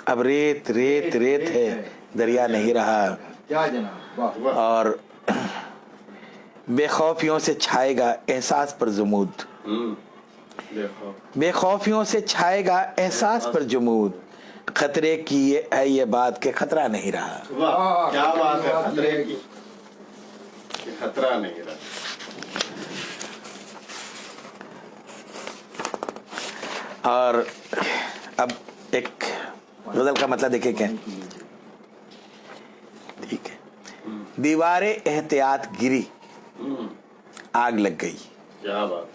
अब रेत रेत रेत है दरिया नहीं रहा। क्या जनाब, वाह। और बेखौफियों से छाएगा एहसास पर जुमूद, देखो बेखौफियों से छाएगा एहसास पर जुमूद, खतरे की ये बात के खतरा नहीं रहा। वाह क्या बात है, खतरे की कि खतरा नहीं रहा। और अब एक गजल का मतलब देखिए क्या, ठीक है। दीवारें एहतियात गिरी आग लग गई, क्या बात,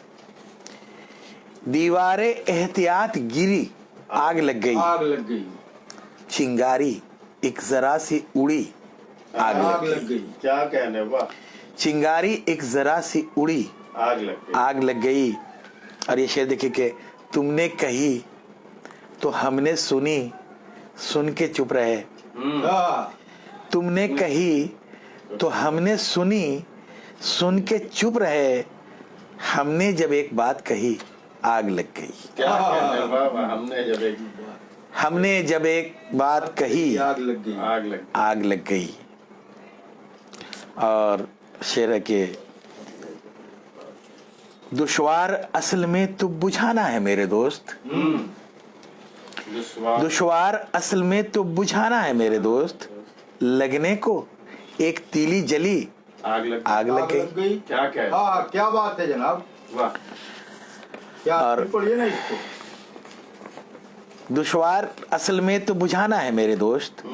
दीवारें एहतियात गिरी आग लग गई, आग लग गई, चिंगारी एक जरा सी उड़ी आग आग लग लग गई, गई। क्या कहने, वाह चिंगारी एक जरा सी उड़ी आग लग गई। आग लग गई। और ये शेर देखिए कि तुमने कही तो हमने सुनी, सुन के चुप रहे, तुमने कही तो हमने सुनी, सुन के चुप रहे, हमने जब एक बात कही आग लग गई। क्या कहने, वाह वाह, हमने जब एक ہم نے جب ایک بات کہی آگ لگ گئی. آگ لگ آگ لگ گئی. اور شعر ہے کہ دشوار اصل میں تو بجھانا ہے میرے دوست, دشوار اصل میں تو بجھانا ہے میرے دوست, لگنے کو ایک تیلی جلی آگ لگ آگ لگ گئی. کیا کہہ ہاں کیا بات ہے جناب, واہ. کیا اور پھر پڑھیے نا اس کو. دشوار اصل میں تو بجھانا ہے میرے دوست,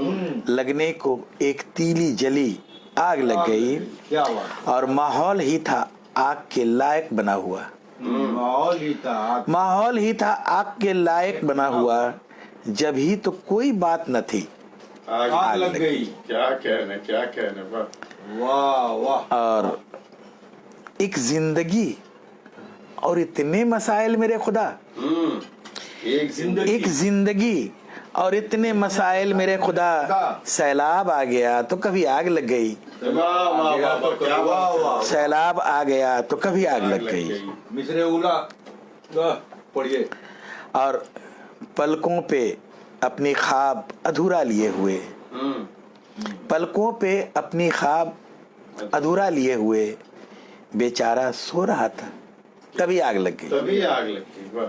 لگنے کو ایک تیلی جلی آگ لگ گئی. کیا بات. اور ماحول ہی تھا آگ کے لائق بنا ہوا, ماحول ہی تھا. ماحول ہی تھا آگ کے لائق بنا ہوا, جب ہی تو کوئی بات نہ تھی آگ لگ گئی. کیا کہنا واہ. واہ واہ. اور ایک زندگی اور اتنے مسائل میرے خدا, ایک زندگی ایک زندگی اور اتنے مسائل میرے خدا, سیلاب آ گیا تو کبھی آگ لگ گئی, واہ واہ واہ. کیا واہ بات. واہ. سیلاب آ گیا تو کبھی آگ لگ گئی. مصرے اولا پڑھیے. اور پلکوں پہ اپنی خواب ادھورا لیے ہوئے, پلکوں پہ اپنی خواب ادھورا لیے ہوئے, بیچارہ سو رہا تھا تبھی آگ لگ گئی. تبھی آگ لگ گئی. واہ.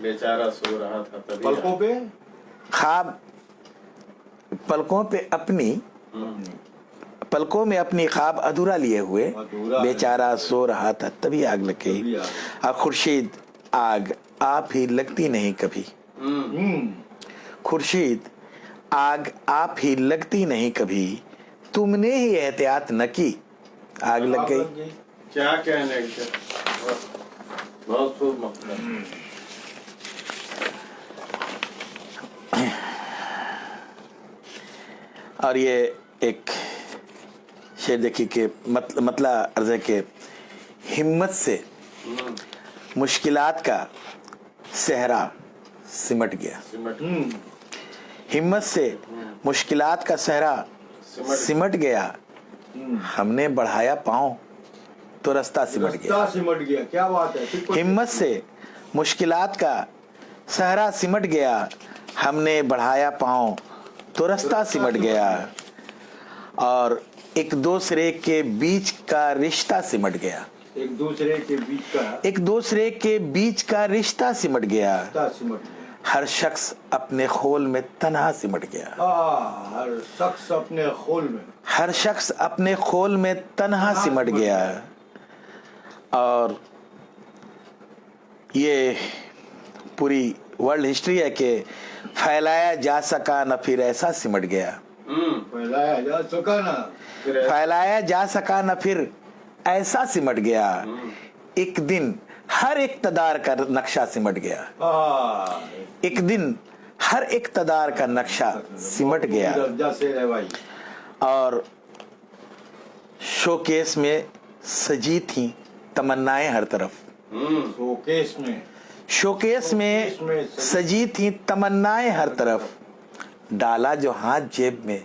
بیچارہ سو رہا تھا تبھی پلکوں پہ خواب, پلکوں پہ اپنی پلکوں میں اپنی خواب ادھورا لیے ہوئے, بیچارہ سو رہا تھا تبھی آگ لگ گئی. اور خورشید آگ آپ ہی لگتی نہیں کبھی, خورشید آگ آپ ہی لگتی نہیں کبھی, تم نے ہی احتیاط نہ کی آگ لگ گئی. کیا کہنے کا. بہت خوب مقصد. اور یہ ایک شعر دیکھیے کہ مطلب عرض ہے کہ ہمت سے مشکلات کا صحرا سمٹ گیا, ہمت سے مشکلات کا صحرا سمٹ گیا, ہم نے بڑھایا پاؤں تو رستہ سمٹ گیا. سمٹ گیا. کیا بات ہے. ہمت سے مشکلات کا صحرا سمٹ گیا, ہم نے بڑھایا پاؤں تو رستہ سمٹ گیا. اور ایک دوسرے کے بیچ کا رشتہ سمٹ گیا, ایک دوسرے کے بیچ کا ایک دوسرے کے بیچ کا رشتہ سمٹ گیا, سمٹ گیا. ہر شخص اپنے خول میں تنہا سمٹ گیا, ہر شخص اپنے خول میں, ہر شخص اپنے خول میں تنہا سمٹ گیا. اور یہ پوری ورلڈ ہسٹری ہے کہ پھیلایا جا سکا نہ پھر ایسا سمٹ گیا, پھیلایا جا سکا نا, پھیلایا جا سکا نہ پھر ایسا سمٹ گیا, ایک دن ہر اقتدار کا نقشہ سمٹ گیا, ایک دن ہر اقتدار کا نقشہ سمٹ گیا. اور شوکیس میں سجی تھیں تمنائیں ہر طرف, شوکیس میں سجی تھیں تمنائیں ہر طرف, ڈالا جو ہاتھ جیب میں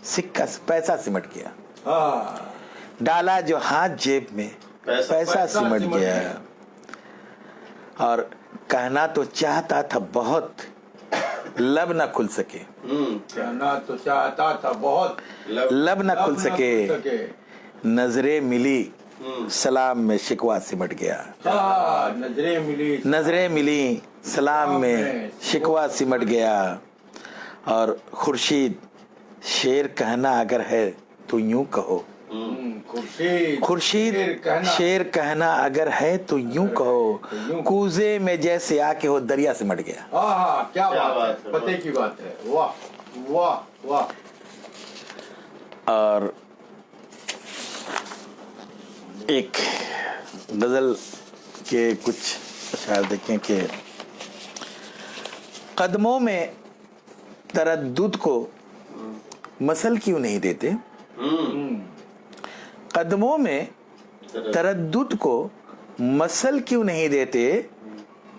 سکہ پیسہ سمٹ گیا, ڈالا جو ہاتھ جیب میں پیسہ سمٹ گیا. اور کہنا تو چاہتا تھا بہت لب نہ کھل سکے, کہنا تو چاہتا تھا بہت لب نہ کھل سکے, نظریں ملی سلام میں شکوہ سمٹ گیا, نظریں ملی سلام میں شکوہ سمٹ گیا. اور خورشید شعر کہنا اگر ہے تو یوں کہو, خورشید شعر کہنا اگر ہے تو یوں کہو, کوزے میں جیسے آ کے ہو دریا سمٹ گیا. کیا بات ہے, پتے کی بات ہے. واہ واہ واہ. اور ایک غزل کے کچھ اشعار دیکھیں کہ قدموں میں تردد کو مسل کیوں نہیں دیتے, قدموں میں تردد کو مسل کیوں نہیں دیتے,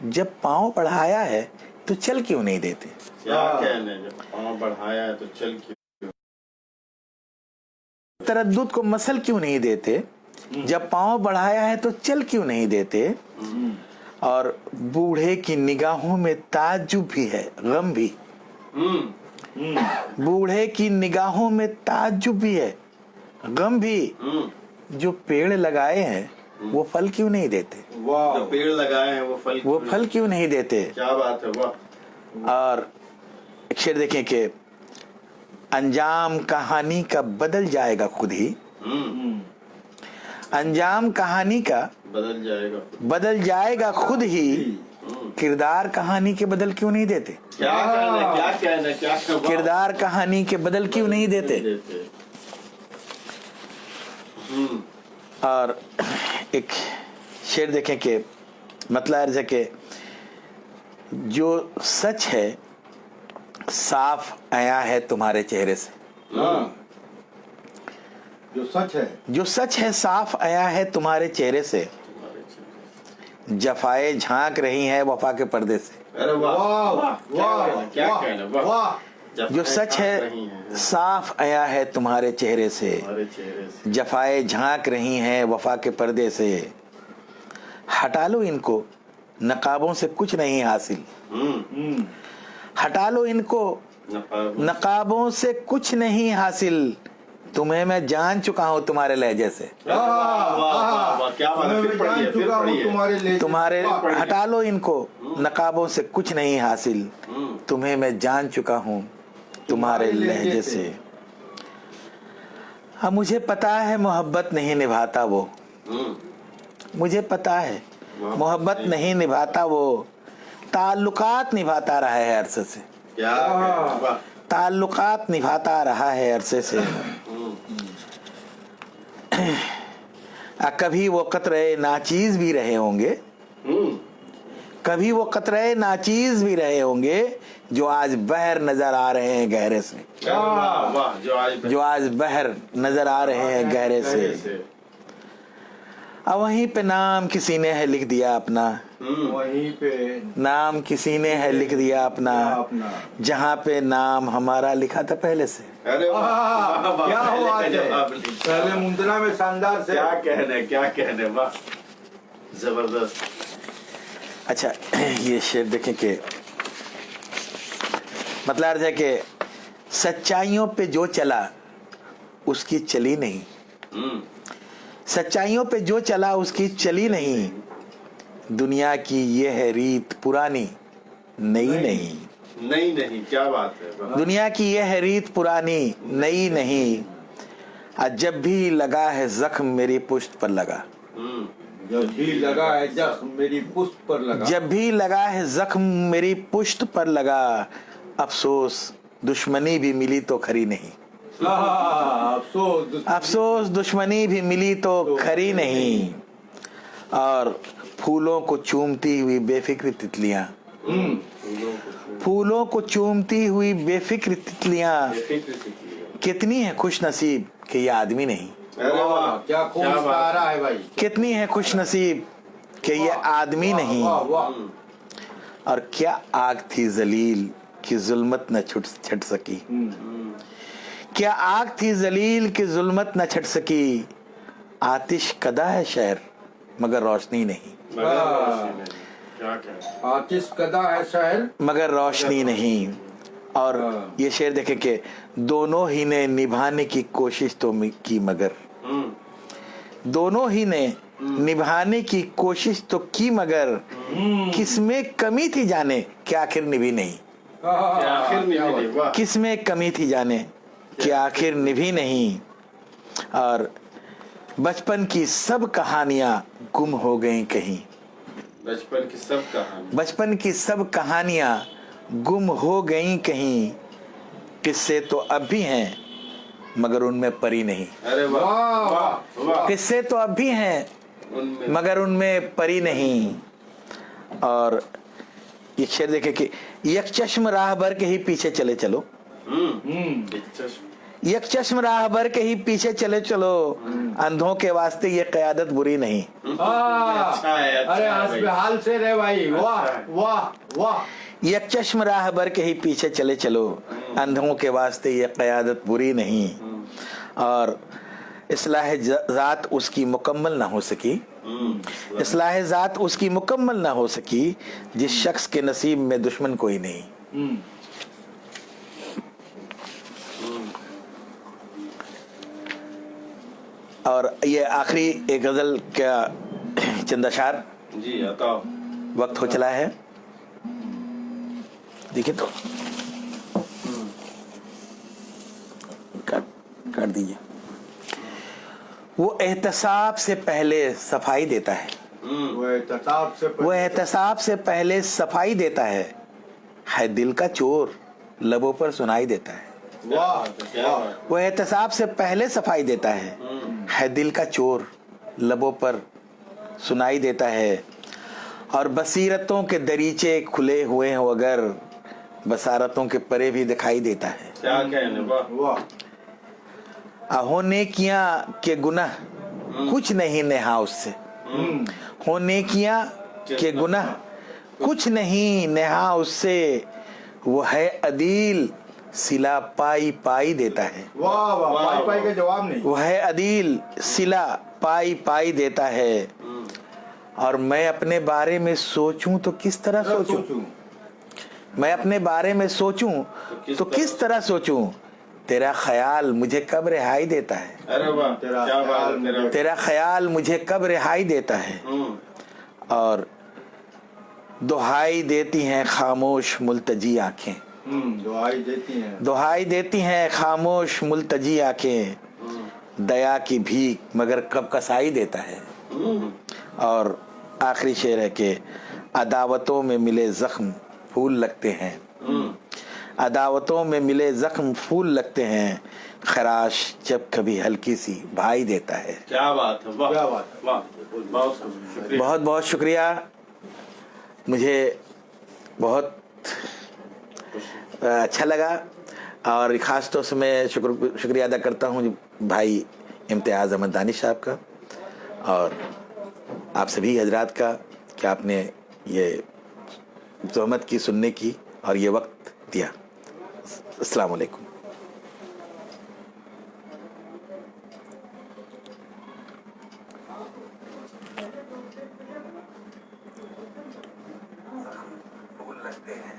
جب پاؤں بڑھایا ہے تو چل کیوں نہیں دیتے. کیا کہنے, جب پاؤں بڑھایا ہے تو چل کیوں, تردد کو مسل کیوں نہیں دیتے, جب پاؤں بڑھایا ہے تو چل کیوں نہیں دیتے. اور بوڑھے کی نگاہوں میں تعجب بھی ہے غم بھی, बूढ़े की निगाहों में ताज्जुब भी है, गम भी। जो पेड़ लगाए हैं वो फल क्यों नहीं देते, जो पेड़ लगाए हैं वो फल क्यों नहीं देते। क्या बात है, वाह। और एक शेर देखें कि अंजाम कहानी का बदल जाएगा खुद ही, अंजाम कहानी का बदल जाएगा खुद ही। किरदार कहानी के बदल क्यों नहीं देते, क्या कहना किरदार कहानी के बदल क्यों नहीं देते। और एक शेर देखें कि मतलब अर्ज है कि जो सच है साफ आया है तुम्हारे चेहरे से, जो सच है साफ आया है तुम्हारे चेहरे से। जफाए झांक रही हैं वफा के पर्दे से। अरे वाह, क्या कहना, वाह। जो सच है साफ आया है तुम्हारे चेहरे से, जफाए झांक रही हैं वफा के पर्दे से। हटा लो इनको नकाबों से कुछ नहीं हासिल, हटा लो इनको नकाबों से कुछ नहीं हासिल। तुम्हें मैं जान चुका हूँ तुम्हारे लहजे से, तुम्हारे हटा लो इनको नकाबों से कुछ नहीं हासिल। तुम्हें मैं जान चुका हूँ तुम्हारे लहजे से। हाँ मुझे पता है मोहब्बत नहीं निभाता वो, मुझे पता है मोहब्बत नहीं निभाता वो। ताल्लुकात निभाता रहा है अरसे से, ताल्लुकात निभाता रहा है अरसे से। कभी वो कतरे नाचीज भी रहे होंगे, कभी वो कतरे नाचीज भी रहे होंगे जो आज बहर नजर आ रहे हैं गहरे से, जो आज बहर नजर आ रहे हैं गहरे से। अब वहीं पे नाम किसी ने है लिख दिया अपना, वहीं पे नाम किसी ने है लिख दिया अपना, जहाँ पे नाम हमारा लिखा था पहले से। अरे वाह, क्या हो आज पहले मुंदरा में शानदार से, क्या कहने, वाह, जबरदस्त। अच्छा ये शेर देखें कि मतलब अर्ज है कि सच्चाइयों पे जो चला उसकी चली नहीं, सच्चाइयों पे जो चला उसकी चली नहीं। दुनिया की ये है रीत पुरानी नई नहीं, क्या बात है। दुनिया की ये है रीत पुरानी नई नहीं। जब भी लगा है जख्म मेरी पुश्त पर लगा, जब भी लगा है जख्म मेरी पुश्त पर लगा, जब भी लगा है जख्म मेरी पुश्त पर लगा। अफसोस दुश्मनी भी मिली तो खरी नहीं, अफसोस दुश्मनी भी मिली तो खरी नहीं। और फूलों को चूमती हुई बेफिक्र तितलियां, फूलों को चूमती हुई बेफिक्र तितलियां कितनी है खुश नसीब कि ये आदमी नहीं। क्या खूब आ रहा है भाई, कितनी है खुश नसीब कि ये आदमी नहीं। और क्या आग थी जलील कि जुल्मत न छट सकी, क्या आग थी जलील कि जुल्मत न छट सकी। आतिश कदा है शहर मगर रोशनी नहीं, आतिश कदा है शहर मगर रोशनी नहीं। और ये शेर देखें कि दोनों ही ने निभाने की कोशिश तो की मगर, दोनों ही ने निभाने की कोशिश तो की मगर किसमें कमी थी जाने कि आखिर निभी नहीं, किसमें कमी थी जाने कि आखिर निभी नहीं। और बचपन की सब कहानियां गुम हो गईं कहीं, बचपन की सब कहानियां गुम हो गईं कहीं। किस्से तो अब भी हैं मगर उनमें परी नहीं, अरे वाह, किस्से तो अब भी हैं मगर उनमें परी नहीं। और ये शेर देखे कि एक चश्म राह भर के ही पीछे चले चलो, एक चश्म राह भर के ही पीछे चले चलो। अंधों के वास्ते ये क़यादत बुरी नहीं। अरे हाल से रे भाई, वाह वाह वाह। एक चश्म राह भर के ही पीछे चले चलो, अंधों के वास्ते ये क़यादत बुरी नहीं। और इस्लाह ज़ात उसकी मुकम्मल ना हो सकी, इस्लाह ज़ात उसकी मुकम्मल ना हो सकी जिस शख्स के नसीब में दुश्मन कोई नहीं, اور یہ آخری ایک غزل کا چند اشعار جی عطا وقت ہو چلا ہے. دیکھیں تو کاٹ دیجیے. وہ احتساب سے پہلے صفائی دیتا ہے, وہ احتساب سے پہلے صفائی دیتا ہے دل کا چور لبوں پر سنائی دیتا ہے. وہ احتساب سے پہلے صفائی دیتا ہے دل کا چور لبوں پر سنائی دیتا ہے. اور بصیرتوں کے دریچے کھلے ہوئے ہیں اگر بصارتوں کے پرے بھی دکھائی دیتا ہے. کیا کہنے واہ ہونے کیا کہ گناہ کچھ نہیں نہا اس سے, ہونے کیا کہ گناہ کچھ نہیں نہا اس سے, وہ ہے عدیل صلہ پائی پائی دیتا ہے. واہ واہ پائی پائی کا جواب نہیں. وہ ہے عدیل صلہ پائی پائی دیتا ہے. اور میں اپنے بارے میں سوچوں تو کس طرح سوچوں, میں اپنے بارے میں سوچوں تو کس طرح سوچوں, تیرا خیال مجھے کب رہائی دیتا ہے. ارے واہ کیا بات ہے. تیرا خیال مجھے کب رہائی دیتا ہے. اور دہائی دیتی ہیں خاموش ملتجی آنکھیں, دہائی دیتی ہیں خاموش ملتجی آنکھیں, دیا کی بھیک مگر کب کسائی دیتا ہے. اور آخری شعر ہے کہ عداوتوں میں ملے زخم پھول لگتے ہیں, عداوتوں میں ملے زخم پھول لگتے ہیں, خراش جب کبھی ہلکی سی بھائی دیتا ہے. کیا بات ہے, کیا بات ہے. بہت بہت شکریہ. مجھے بہت اچھا لگا, اور خاص طور سے میں شکریہ ادا کرتا ہوں بھائی امتیاز احمد دانش صاحب کا, اور آپ سبھی حضرات کا کہ آپ نے یہ زحمت کی سننے کی اور یہ وقت دیا. السلام علیکم. لگتے ہیں